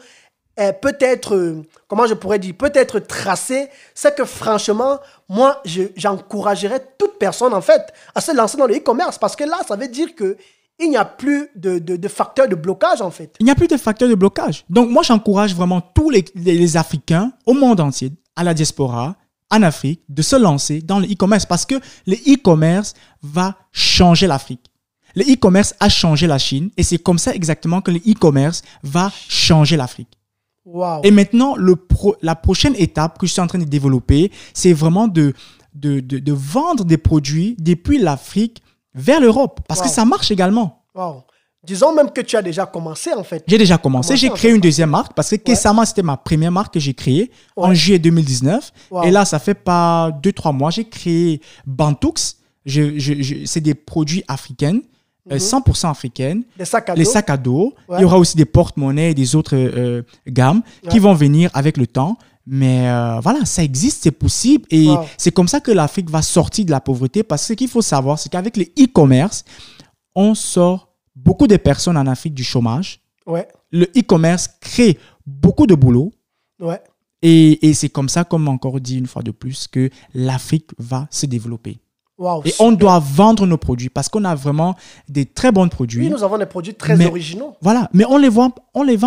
peut être, comment je pourrais dire, peut être tracé, c'est que franchement, moi, j'encouragerais toute personne en fait à se lancer dans le e-commerce parce que là, ça veut dire que il n'y a plus de facteur de blocage en fait. Il n'y a plus de facteur de blocage. Donc, moi, j'encourage vraiment tous les Africains au monde entier, à la diaspora, en Afrique, de se lancer dans le e-commerce parce que le e-commerce va changer l'Afrique. Le e-commerce a changé la Chine et c'est comme ça exactement que le e-commerce va changer l'Afrique. Wow. Et maintenant, la prochaine étape que je suis en train de développer, c'est vraiment de vendre des produits depuis l'Afrique vers l'Europe parce que Wow. ça marche également. Wow. Disons même que tu as déjà commencé en fait. J'ai déjà commencé. J'ai en créé fait une deuxième marque parce que Kessama, c'était ma première marque que j'ai créée en juillet 2019. Wow. Et là, ça fait pas 2-3 mois, j'ai créé Bantoux. C'est des produits africains, 100% africaines. Des sacs à dos. Les sacs à dos. Ouais. Il y aura aussi des porte-monnaies et des autres gammes qui vont venir avec le temps. Mais voilà, ça existe, c'est possible. Et Wow. c'est comme ça que l'Afrique va sortir de la pauvreté. Parce que ce qu'il faut savoir, c'est qu'avec le e-commerce, on sort beaucoup de personnes en Afrique du chômage. Ouais, Le e-commerce crée beaucoup de boulot. ouais. Et c'est comme ça, comme encore dit une fois de plus, que l'Afrique va se développer. Wow, Et super. on doit vendre nos produits parce qu'on a vraiment des très bons produits. Oui, nous avons des produits très Mais- originaux. Voilà, mais on les vend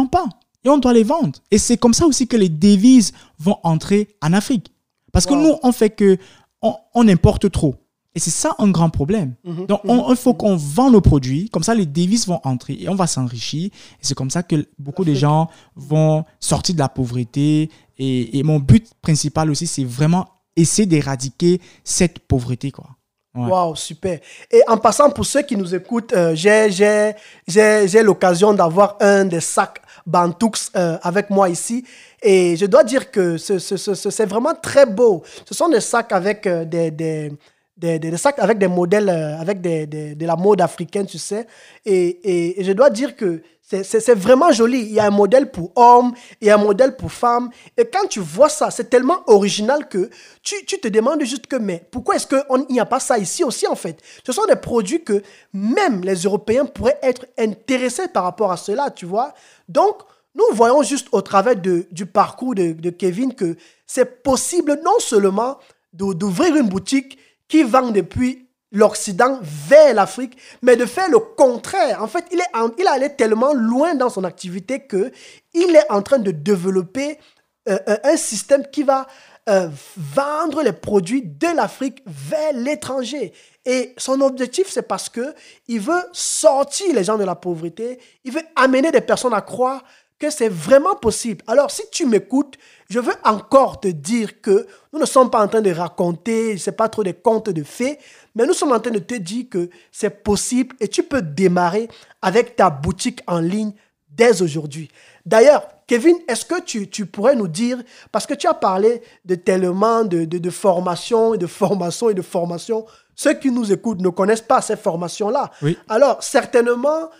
pas. Et on doit les vendre. Et c'est comme ça aussi que les devises vont entrer en Afrique. Parce que Wow. nous, on fait que on importe trop. Et c'est ça un grand problème. Donc, il faut qu'on vend nos produits. Comme ça, les devises vont entrer et on va s'enrichir. Et c'est comme ça que beaucoup de gens vont sortir de la pauvreté. Et mon but principal aussi, c'est vraiment essayer d'éradiquer cette pauvreté, quoi. Ouais. Wow, super. Et en passant, pour ceux qui nous écoutent, j'ai l'occasion d'avoir un des sacs Bantoux avec moi ici. Et je dois dire que c'est vraiment très beau. Ce sont des sacs avec des sacs avec des modèles, avec de la mode africaine, tu sais. Et je dois dire que c'est vraiment joli. Il y a un modèle pour hommes, il y a un modèle pour femmes. Et quand tu vois ça, c'est tellement original que tu te demandes juste que, mais pourquoi est-ce qu'il n'y a pas ça ici aussi, en fait? Ce sont des produits que même les Européens pourraient être intéressés par rapport à cela, tu vois. Donc, nous voyons juste au travers du parcours de Kevin que c'est possible non seulement d'ouvrir une boutique qui vend depuis l'Occident vers l'Afrique, mais de faire le contraire. En fait, il est allé tellement loin dans son activité qu'il est en train de développer un système qui va vendre les produits de l'Afrique vers l'étranger. Et son objectif, c'est parce qu'il veut sortir les gens de la pauvreté, il veut amener des personnes à croire que c'est vraiment possible. Alors, si tu m'écoutes, je veux encore te dire que nous ne sommes pas en train de raconter, je ne sais pas trop des contes de fées, mais nous sommes en train de te dire que c'est possible et tu peux démarrer avec ta boutique en ligne dès aujourd'hui. D'ailleurs, Kevin, est-ce que tu pourrais nous dire, parce que tu as parlé de tellement de formation et de formation et de formation, ceux qui nous écoutent ne connaissent pas ces formations-là. Oui. Alors, certainement,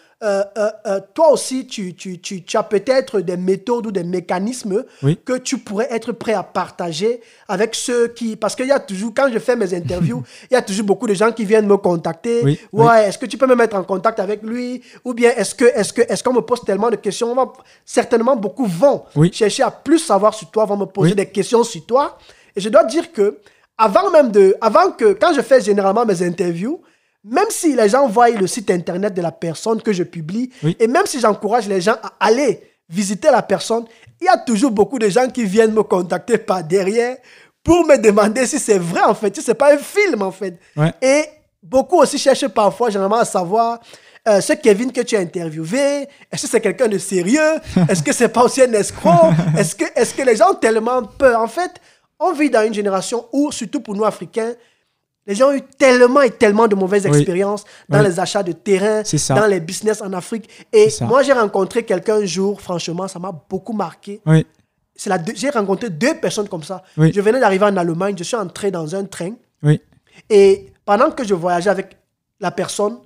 toi aussi, tu as peut-être des méthodes ou des mécanismes que tu pourrais être prêt à partager avec ceux qui... Parce qu'il y a toujours, quand je fais mes interviews, il y a toujours beaucoup de gens qui viennent me contacter. Est-ce que tu peux me mettre en contact avec lui? Ou bien est-ce qu'on me pose tellement de questions? Certainement, beaucoup vont chercher à plus savoir sur toi, vont me poser des questions sur toi. Et je dois dire que quand je fais généralement mes interviews, même si les gens voient le site internet de la personne que je publie, et même si j'encourage les gens à aller visiter la personne, il y a toujours beaucoup de gens qui viennent me contacter par derrière pour me demander si c'est vrai en fait, si c'est pas un film en fait. Et beaucoup aussi cherchent parfois généralement à savoir ce Kevin que tu as interviewé, est-ce que c'est quelqu'un de sérieux? Est-ce que c'est pas aussi un escroc? Est-ce que les gens ont tellement peur? En fait, on vit dans une génération où, surtout pour nous Africains, les gens ont eu tellement et tellement de mauvaises expériences dans les achats de terrain, dans les business en Afrique. Et moi, j'ai rencontré quelqu'un un jour, franchement, ça m'a beaucoup marqué. J'ai rencontré 2 personnes comme ça. Je venais d'arriver en Allemagne, je suis entré dans un train. Et pendant que je voyageais avec la personne,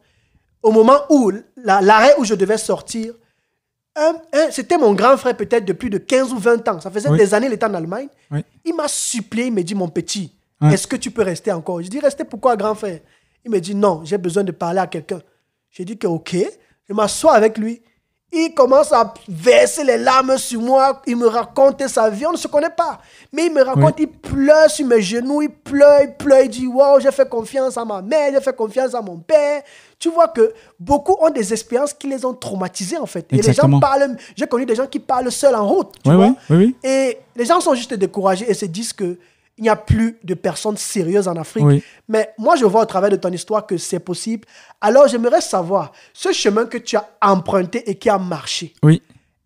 au moment où, l'arrêt où je devais sortir, c'était mon grand frère peut-être de plus de 15 ou 20 ans. Ça faisait des années qu'il était en Allemagne. Il m'a supplié, il me dit, mon petit, est-ce que tu peux rester encore? Je dis, rester pourquoi, grand frère? Il me dit, non, j'ai besoin de parler à quelqu'un. J'ai dit que ok, je m'assois avec lui. Il commence à verser les larmes sur moi. Il me raconte sa vie. On ne se connaît pas. Mais il me raconte, il pleure sur mes genoux. Il pleure. Il dit, wow, j'ai fait confiance à ma mère. J'ai fait confiance à mon père. Tu vois que beaucoup ont des expériences qui les ont traumatisés, en fait. Et les gens parlent... J'ai connu des gens qui parlent seuls en route. Tu vois? Et les gens sont juste découragés et se disent que il n'y a plus de personnes sérieuses en Afrique. Mais moi, je vois au travers de ton histoire que c'est possible. Alors, j'aimerais savoir, ce chemin que tu as emprunté et qui a marché,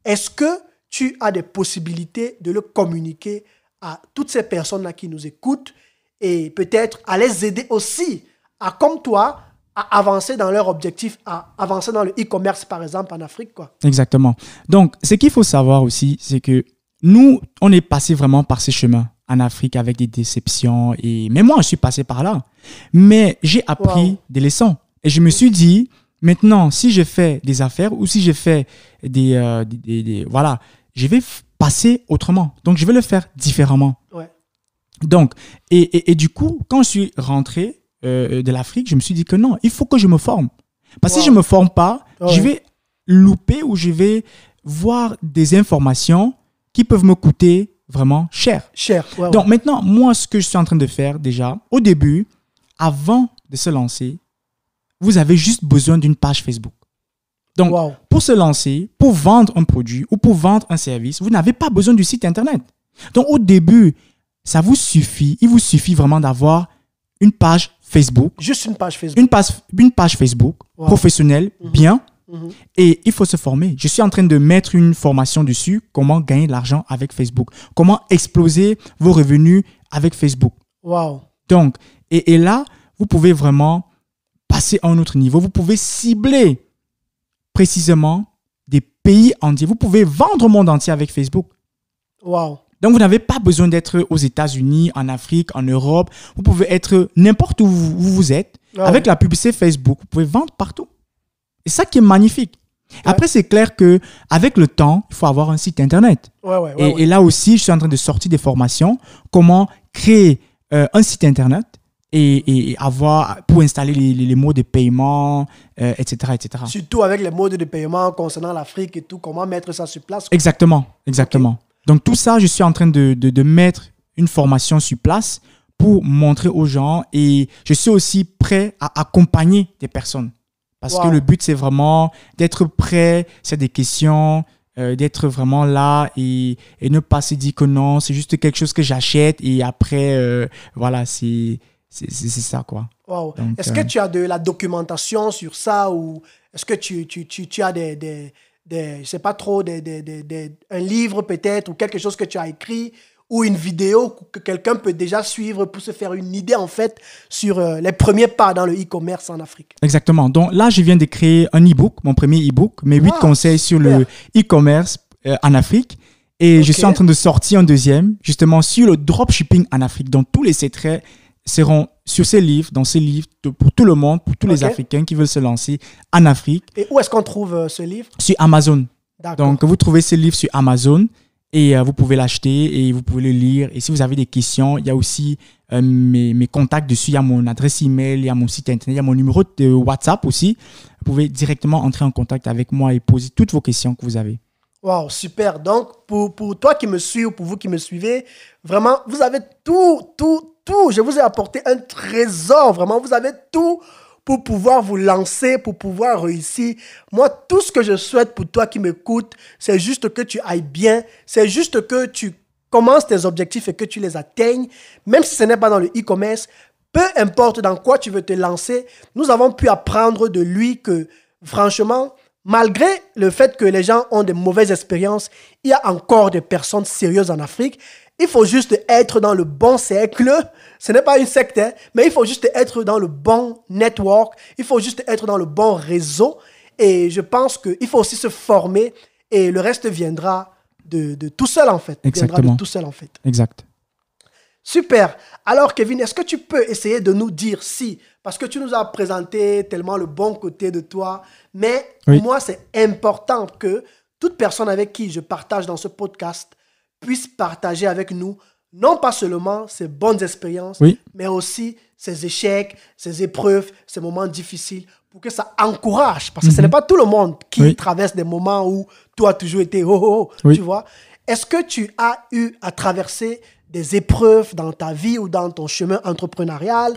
est-ce que tu as des possibilités de le communiquer à toutes ces personnes-là qui nous écoutent et peut-être à les aider aussi à, comme toi, à avancer dans leur objectif, à avancer dans le e-commerce, par exemple, en Afrique, quoi. Exactement. Donc, ce qu'il faut savoir aussi, c'est que nous, on est passé vraiment par ces chemins en Afrique avec des déceptions. Et même moi, je suis passé par là. Mais j'ai appris des leçons. Et je me suis dit, maintenant, si je fais des affaires ou si je fais voilà, je vais passer autrement. Donc, je vais le faire différemment. Donc, et du coup, quand je suis rentré de l'Afrique, je me suis dit que non, il faut que je me forme. Parce que si je ne me forme pas, je vais louper ou je vais voir des informations qui peuvent me coûter vraiment cher. Donc maintenant, moi, ce que je suis en train de faire déjà, au début, avant de se lancer, vous avez juste besoin d'une page Facebook. Donc, pour se lancer, pour vendre un produit ou pour vendre un service, vous n'avez pas besoin du site Internet. Donc, au début, ça vous suffit, il vous suffit vraiment d'avoir une page Facebook. Juste une page Facebook. Une page Facebook professionnelle, bien. Et il faut se former. Je suis en train de mettre une formation dessus, comment gagner de l'argent avec Facebook, comment exploser vos revenus avec Facebook. Donc, et là, vous pouvez vraiment passer à un autre niveau. Vous pouvez cibler précisément des pays entiers. Vous pouvez vendre au monde entier avec Facebook. Donc, vous n'avez pas besoin d'être aux États-Unis, en Afrique, en Europe. Vous pouvez être n'importe où vous êtes. Avec la publicité Facebook, vous pouvez vendre partout. C'est ça qui est magnifique. Après, c'est clair qu'avec le temps, il faut avoir un site Internet. Et là aussi, je suis en train de sortir des formations. Comment créer un site Internet et avoir, pour installer les modes de paiement, etc., etc. Surtout avec les modes de paiement concernant l'Afrique et tout, comment mettre ça sur place. Exactement. Donc, tout ça, je suis en train de mettre une formation sur place pour montrer aux gens. Et je suis aussi prêt à accompagner des personnes. Parce que le but, c'est vraiment d'être prêt, c'est des questions, d'être vraiment là et ne pas se dire que non, c'est juste quelque chose que j'achète et après, voilà, c'est ça, quoi. Est-ce que tu as de la documentation sur ça ou est-ce que tu as des je sais pas trop, un livre peut-être, ou quelque chose que tu as écrit, ou une vidéo que quelqu'un peut déjà suivre pour se faire une idée, en fait, sur les premiers pas dans le e-commerce en Afrique. Exactement. Donc là, je viens de créer un e-book, mon premier e-book, mes 8 conseils sur le e-commerce en Afrique. Et je suis en train de sortir un deuxième, justement, sur le dropshipping en Afrique. Donc, tous les secrets seront sur ces livres, dans ces livres, pour tout le monde, pour tous les Africains qui veulent se lancer en Afrique. Et où est-ce qu'on trouve ce livre? Sur Amazon. D'accord. Donc, vous trouvez ce livre sur Amazon et vous pouvez l'acheter et vous pouvez le lire. Et si vous avez des questions, il y a aussi mes contacts dessus. Il y a mon adresse email, il y a mon site internet, il y a mon numéro de WhatsApp aussi. Vous pouvez directement entrer en contact avec moi et poser toutes vos questions que vous avez. Wow, super. Donc, pour toi qui me suis ou pour vous qui me suivez, vraiment, vous avez tout. Je vous ai apporté un trésor, vraiment. Vous avez tout pour pouvoir vous lancer, pour pouvoir réussir. Moi, tout ce que je souhaite pour toi qui m'écoutes, c'est juste que tu ailles bien. C'est juste que tu commences tes objectifs et que tu les atteignes. Même si ce n'est pas dans le e-commerce, peu importe dans quoi tu veux te lancer, nous avons pu apprendre de lui que, franchement, malgré le fait que les gens ont de mauvaises expériences, il y a encore des personnes sérieuses en Afrique. Il faut juste être dans le bon cercle. Ce n'est pas une secte, hein, mais il faut juste être dans le bon network. Il faut juste être dans le bon réseau. Et je pense qu'il faut aussi se former et le reste viendra de tout seul, en fait. Exactement. Viendra de tout seul, en fait. Exact. Super. Alors, Kevin, est-ce que tu peux essayer de nous dire si, parce que tu nous as présenté tellement le bon côté de toi, mais pour moi, c'est important que toute personne avec qui je partage dans ce podcast puisse partager avec nous, non pas seulement ses bonnes expériences, mais aussi ses échecs, ses épreuves, ses moments difficiles, pour que ça encourage. Parce que ce n'est pas tout le monde qui traverse des moments où toi, tu as toujours été tu vois. Est-ce que tu as eu à traverser des épreuves dans ta vie ou dans ton chemin entrepreneurial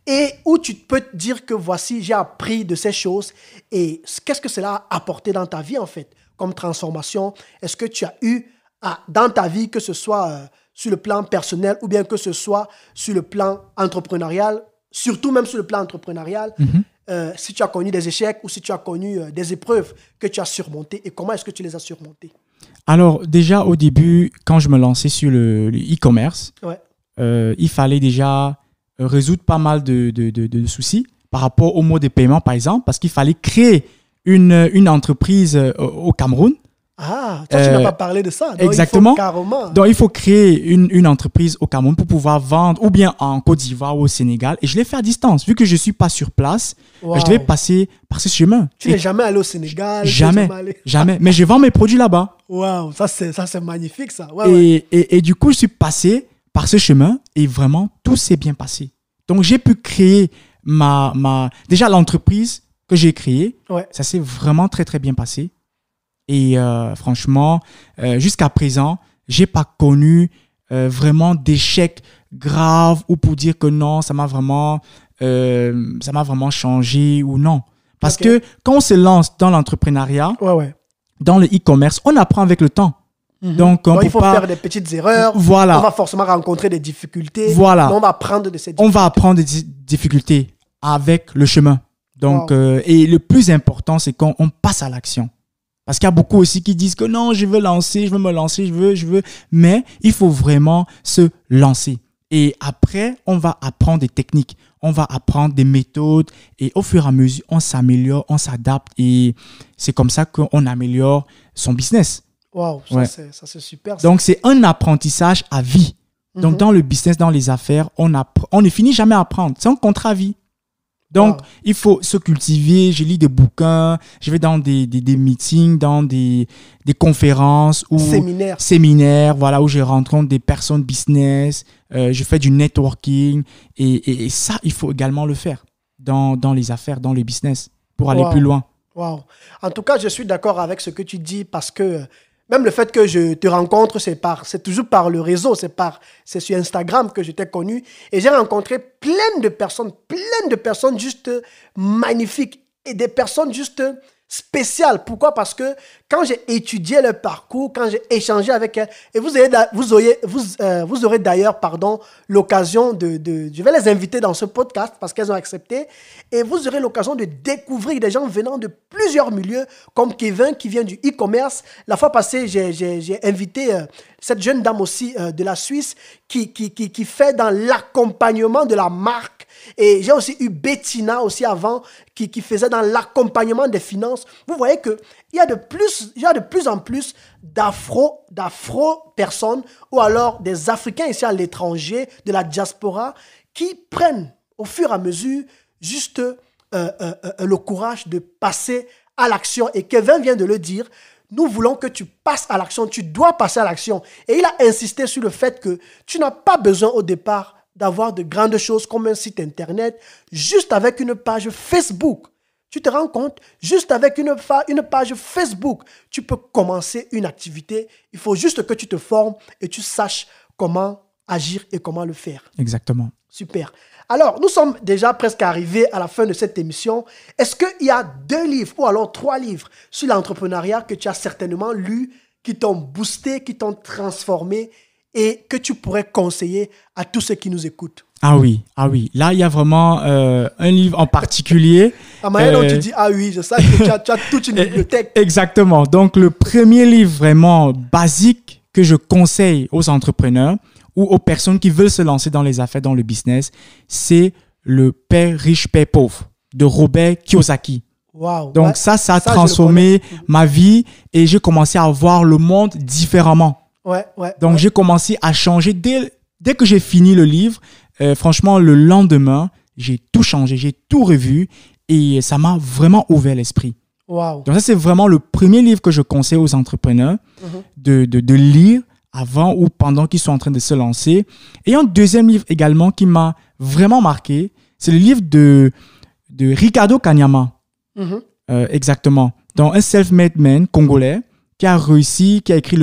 et où tu peux te dire que voici, j'ai appris de ces choses et qu'est-ce que cela a apporté dans ta vie en fait, comme transformation? Est-ce que tu as eu dans ta vie, que ce soit sur le plan personnel ou bien que ce soit sur le plan entrepreneurial, surtout même sur le plan entrepreneurial, si tu as connu des échecs ou si tu as connu des épreuves que tu as surmontées et comment est-ce que tu les as surmontées? Alors, déjà, au début, quand je me lançais sur le e-commerce, il fallait déjà résoudre pas mal de soucis par rapport au mode de paiement, par exemple, parce qu'il fallait créer une entreprise au Cameroun. Ah, toi, tu n'as pas parlé de ça. Donc, exactement. Donc, il faut créer une entreprise au Cameroun pour pouvoir vendre ou bien en Côte d'Ivoire ou au Sénégal. Et je l'ai fait à distance. Vu que je ne suis pas sur place, je devais passer par ce chemin. Tu n'es jamais allé au Sénégal? Jamais. Mais je vends mes produits là-bas. Waouh, ça c'est magnifique ça. Et du coup, je suis passé par ce chemin et vraiment, tout s'est bien passé. Donc, j'ai pu créer déjà l'entreprise que j'ai créée. Ça s'est vraiment très, très bien passé. Et franchement, jusqu'à présent, je n'ai pas connu vraiment d'échecs graves ou pour dire que non, ça m'a vraiment changé ou non. Parce que quand on se lance dans l'entrepreneuriat, dans le e-commerce, on apprend avec le temps. Donc, il faut faire des petites erreurs. Voilà. On va forcément rencontrer des difficultés. Voilà. Mais on va apprendre de ces difficultés. On va apprendre des difficultés avec le chemin. Donc, et le plus important, c'est quand on passe à l'action. Parce qu'il y a beaucoup aussi qui disent que non, je veux me lancer, je veux. Mais il faut vraiment se lancer. Et après, on va apprendre des techniques, on va apprendre des méthodes. Et au fur et à mesure, on s'améliore, on s'adapte. Et c'est comme ça qu'on améliore son business. Waouh, ça c'est super. Donc, c'est un apprentissage à vie. Donc, dans le business, dans les affaires, on ne finit jamais à apprendre. C'est un contrat à vie. Donc, il faut se cultiver. Je lis des bouquins, je vais dans des meetings, dans des conférences ou séminaires, voilà, où je rencontre des personnes business, je fais du networking. Et ça, il faut également le faire dans les affaires, dans le business, pour aller plus loin. Wow. En tout cas, je suis d'accord avec ce que tu dis parce que même le fait que je te rencontre, c'est toujours par le réseau, c'est sur Instagram que je t'ai connu. Et j'ai rencontré plein de personnes juste magnifiques. Et des personnes juste spéciale. Pourquoi? Parce que quand j'ai étudié leur parcours, quand j'ai échangé avec elles, et vous aurez d'ailleurs l'occasion je vais les inviter dans ce podcast parce qu'elles ont accepté, et vous aurez l'occasion de découvrir des gens venant de plusieurs milieux, comme Kevin qui vient du e-commerce. La fois passée, j'ai invité cette jeune dame aussi de la Suisse qui fait dans l'accompagnement de la marque. Et j'ai aussi eu Bettina aussi avant qui faisait dans l'accompagnement des finances. Vous voyez qu'il y a de plus en plus d'afro-personnes ou alors des Africains ici à l'étranger, de la diaspora, qui prennent au fur et à mesure juste le courage de passer à l'action. Et Kevin vient de le dire, nous voulons que tu passes à l'action, tu dois passer à l'action. Et il a insisté sur le fait que tu n'as pas besoin au départ d'avoir de grandes choses comme un site internet, juste avec une page Facebook. Tu te rends compte? Juste avec une page Facebook, tu peux commencer une activité. Il faut juste que tu te formes et tu saches comment agir et comment le faire. Exactement. Super. Alors, nous sommes déjà presque arrivés à la fin de cette émission. Est-ce qu'il y a 2 livres ou alors 3 livres sur l'entrepreneuriat que tu as certainement lus, qui t'ont boosté, qui t'ont transformé et que tu pourrais conseiller à tous ceux qui nous écoutent? Ah oui. Là, il y a vraiment un livre en particulier. À manière dont tu dis ah oui, je sais que tu as toute une bibliothèque. Exactement. Donc, le premier livre vraiment basique que je conseille aux entrepreneurs ou aux personnes qui veulent se lancer dans les affaires, dans le business, c'est Le Père riche, Père pauvre de Robert Kiyosaki. Wow. Donc, ça a transformé ma vie et j'ai commencé à voir le monde différemment. Donc, j'ai commencé à changer. Dès que j'ai fini le livre, franchement, le lendemain, j'ai tout changé, j'ai tout revu et ça m'a vraiment ouvert l'esprit. Wow. Donc, ça, c'est vraiment le premier livre que je conseille aux entrepreneurs de lire avant ou pendant qu'ils sont en train de se lancer. Et un deuxième livre également qui m'a vraiment marqué, c'est le livre de Ricardo Kanyama. Exactement. Donc, un self-made man congolais qui a réussi, qui a écrit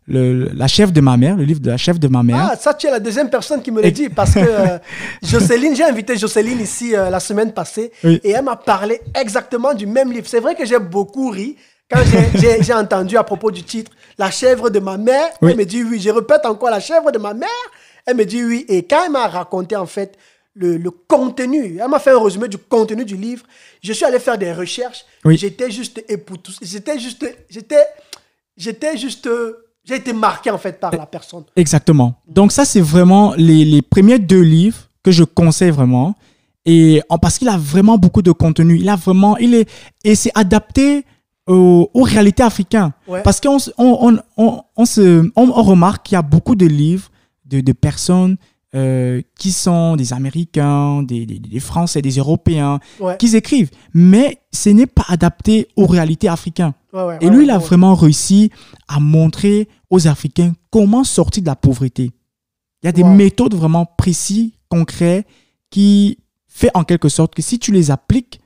La chef de ma mère, le livre de la chef de ma mère. Ah, ça, tu es la deuxième personne qui me le dit parce que Jocelyne, j'ai invité Jocelyne ici la semaine passée et elle m'a parlé exactement du même livre. C'est vrai que j'ai beaucoup ri quand j'ai entendu à propos du titre La chèvre de ma mère. Elle me dit oui, je répète encore La chèvre de ma mère. Elle me dit oui. Et quand elle m'a raconté en fait le contenu, elle m'a fait un résumé du contenu du livre, je suis allé faire des recherches. J'étais juste époustouflé. J'ai été marqué en fait par la personne. Exactement. Donc ça, c'est vraiment les premiers 2 livres que je conseille vraiment. Et parce qu'il a vraiment beaucoup de contenu. Et c'est adapté aux réalités africaines. Parce qu'on remarque qu'il y a beaucoup de livres de personnes qui sont des Américains, des Français, des Européens, qui écrivent. Mais ce n'est pas adapté aux réalités africaines. Et lui, il a vraiment réussi à montrer aux Africains comment sortir de la pauvreté. Il y a des méthodes vraiment précises, concrètes, qui fait en quelque sorte que si tu les appliques,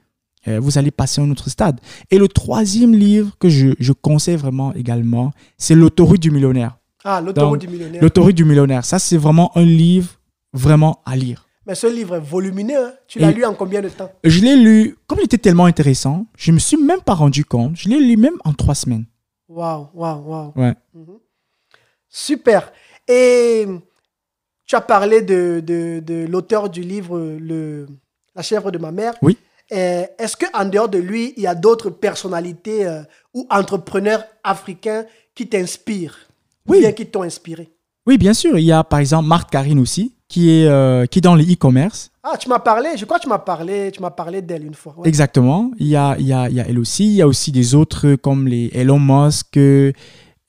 vous allez passer à un autre stade. Et le 3e livre que je conseille vraiment également, c'est L'autoroute du millionnaire. Ah, L'autoroute du millionnaire. L'autoroute du millionnaire. Ça, c'est vraiment un livre vraiment à lire. Mais ce livre est volumineux. Hein? Tu l'as lu en combien de temps? Je l'ai lu, comme il était tellement intéressant, je ne me suis même pas rendu compte. Je l'ai lu même en 3 semaines. Waouh. Ouais. Super. Et tu as parlé de l'auteur du livre La chèvre de ma mère. Oui. Est-ce qu'en dehors de lui, il y a d'autres personnalités ou entrepreneurs africains qui t'inspirent? Ou bien qui t'ont inspiré? Oui, bien sûr. Il y a par exemple Marthe Karine aussi, qui est dans le e-commerce. Ah, tu m'as parlé, je crois que tu m'as parlé d'elle une fois. Ouais. Exactement. Il y a elle aussi. Il y a aussi des autres comme les Elon Musk et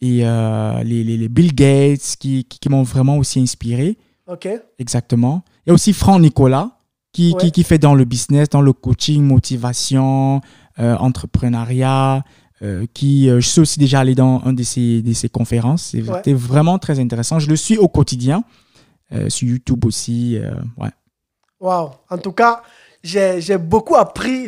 les Bill Gates qui m'ont vraiment aussi inspiré. Ok. Exactement. Il y a aussi Franck Nicolas qui fait dans le business, dans le coaching, motivation, entrepreneuriat. Je suis aussi déjà allé dans un de ses conférences. C'était vraiment très intéressant. Je le suis au quotidien, sur YouTube aussi. Wow. En tout cas, j'ai beaucoup appris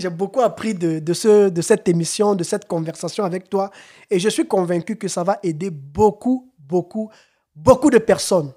de cette émission, de cette conversation avec toi. Et je suis convaincu que ça va aider beaucoup de personnes.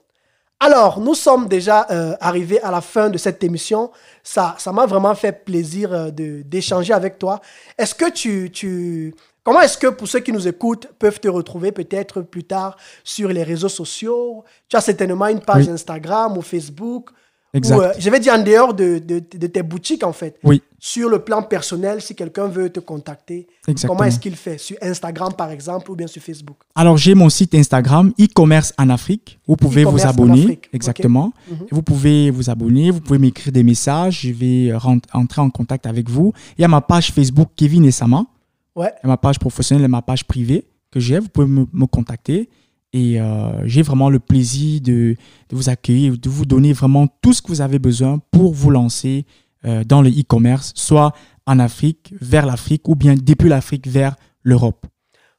Alors, nous sommes déjà arrivés à la fin de cette émission. Ça m'a vraiment fait plaisir d'échanger avec toi. Est-ce que comment est-ce que, pour ceux qui nous écoutent, peuvent te retrouver peut-être plus tard sur les réseaux sociaux? Tu as certainement une page Instagram ou Facebook. Exact. Ou, je vais dire en dehors de tes boutiques, en fait. Oui. Sur le plan personnel, si quelqu'un veut te contacter, Exactement. comment est-ce qu'il fait? Sur Instagram, par exemple, ou bien sur Facebook? Alors, j'ai mon site Instagram, e-commerce en Afrique. Vous pouvez vous abonner. Exactement. Okay. Vous pouvez vous abonner, vous pouvez m'écrire des messages. Je vais entrer en contact avec vous. Il y a ma page Facebook, Kevin Essama. Ouais. Il y a ma page professionnelle et ma page privée que j'ai. Vous pouvez me contacter. Et j'ai vraiment le plaisir de vous accueillir, de vous donner vraiment tout ce que vous avez besoin pour vous lancer dans le e-commerce, soit en Afrique, vers l'Afrique, ou bien depuis l'Afrique vers l'Europe.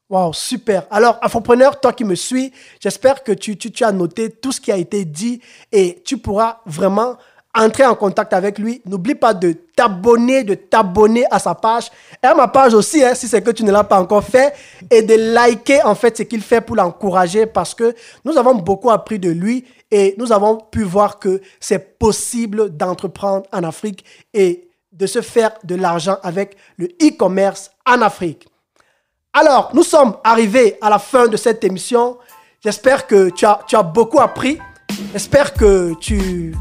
Wow, super. Alors, Afropreneur, toi qui me suis, j'espère que tu as noté tout ce qui a été dit et tu pourras vraiment entrer en contact avec lui. N'oublie pas de t'abonner à sa page et à ma page aussi, hein, si c'est que tu ne l'as pas encore fait, et de liker en fait ce qu'il fait pour l'encourager, parce que nous avons beaucoup appris de lui et nous avons pu voir que c'est possible d'entreprendre en Afrique et de se faire de l'argent avec le e-commerce en Afrique. Alors, nous sommes arrivés à la fin de cette émission. J'espère que tu as beaucoup appris. J'espère que tu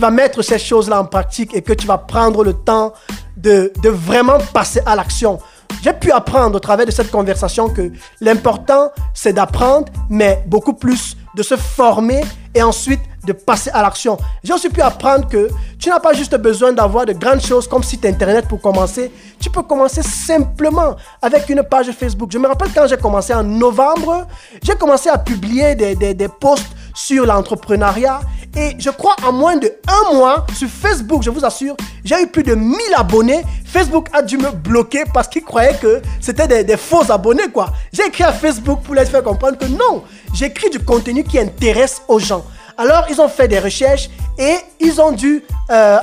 vas mettre ces choses-là en pratique et que tu vas prendre le temps de vraiment passer à l'action. J'ai pu apprendre au travers de cette conversation que l'important, c'est d'apprendre, mais beaucoup plus de se former et ensuite de passer à l'action. J'ai aussi pu apprendre que tu n'as pas juste besoin d'avoir de grandes choses comme site internet pour commencer. Tu peux commencer simplement avec une page Facebook. Je me rappelle quand j'ai commencé en novembre, j'ai commencé à publier des posts sur l'entrepreneuriat. Et je crois en moins de 1 mois sur Facebook, je vous assure, j'ai eu plus de 1000 abonnés. Facebook a dû me bloquer parce qu'il croyait que c'était des faux abonnés, quoi. J'ai écrit à Facebook pour les faire comprendre que non, j'écris du contenu qui intéresse aux gens. Alors, ils ont fait des recherches et ils ont dû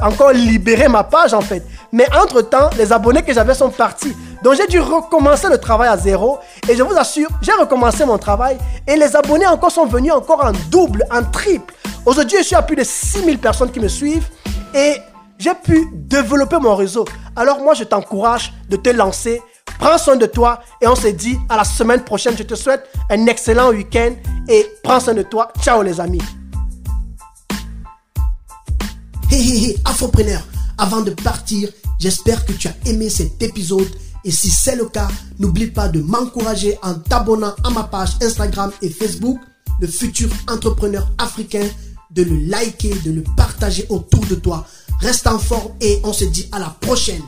encore libérer ma page, en fait. Mais entre-temps, les abonnés que j'avais sont partis. Donc, j'ai dû recommencer le travail à zéro. Et je vous assure, j'ai recommencé mon travail. Et les abonnés encore sont venus encore en double, en triple. Aujourd'hui, je suis à plus de 6000 personnes qui me suivent. Et j'ai pu développer mon réseau. Alors, moi, je t'encourage de te lancer. Prends soin de toi. Et on se dit à la semaine prochaine. Je te souhaite un excellent week-end. Et prends soin de toi. Ciao, les amis. Hey, Afropreneur, avant de partir, j'espère que tu as aimé cet épisode et si c'est le cas, n'oublie pas de m'encourager en t'abonnant à ma page Instagram et Facebook, le futur entrepreneur africain, de le liker, de le partager autour de toi. Reste en forme et on se dit à la prochaine.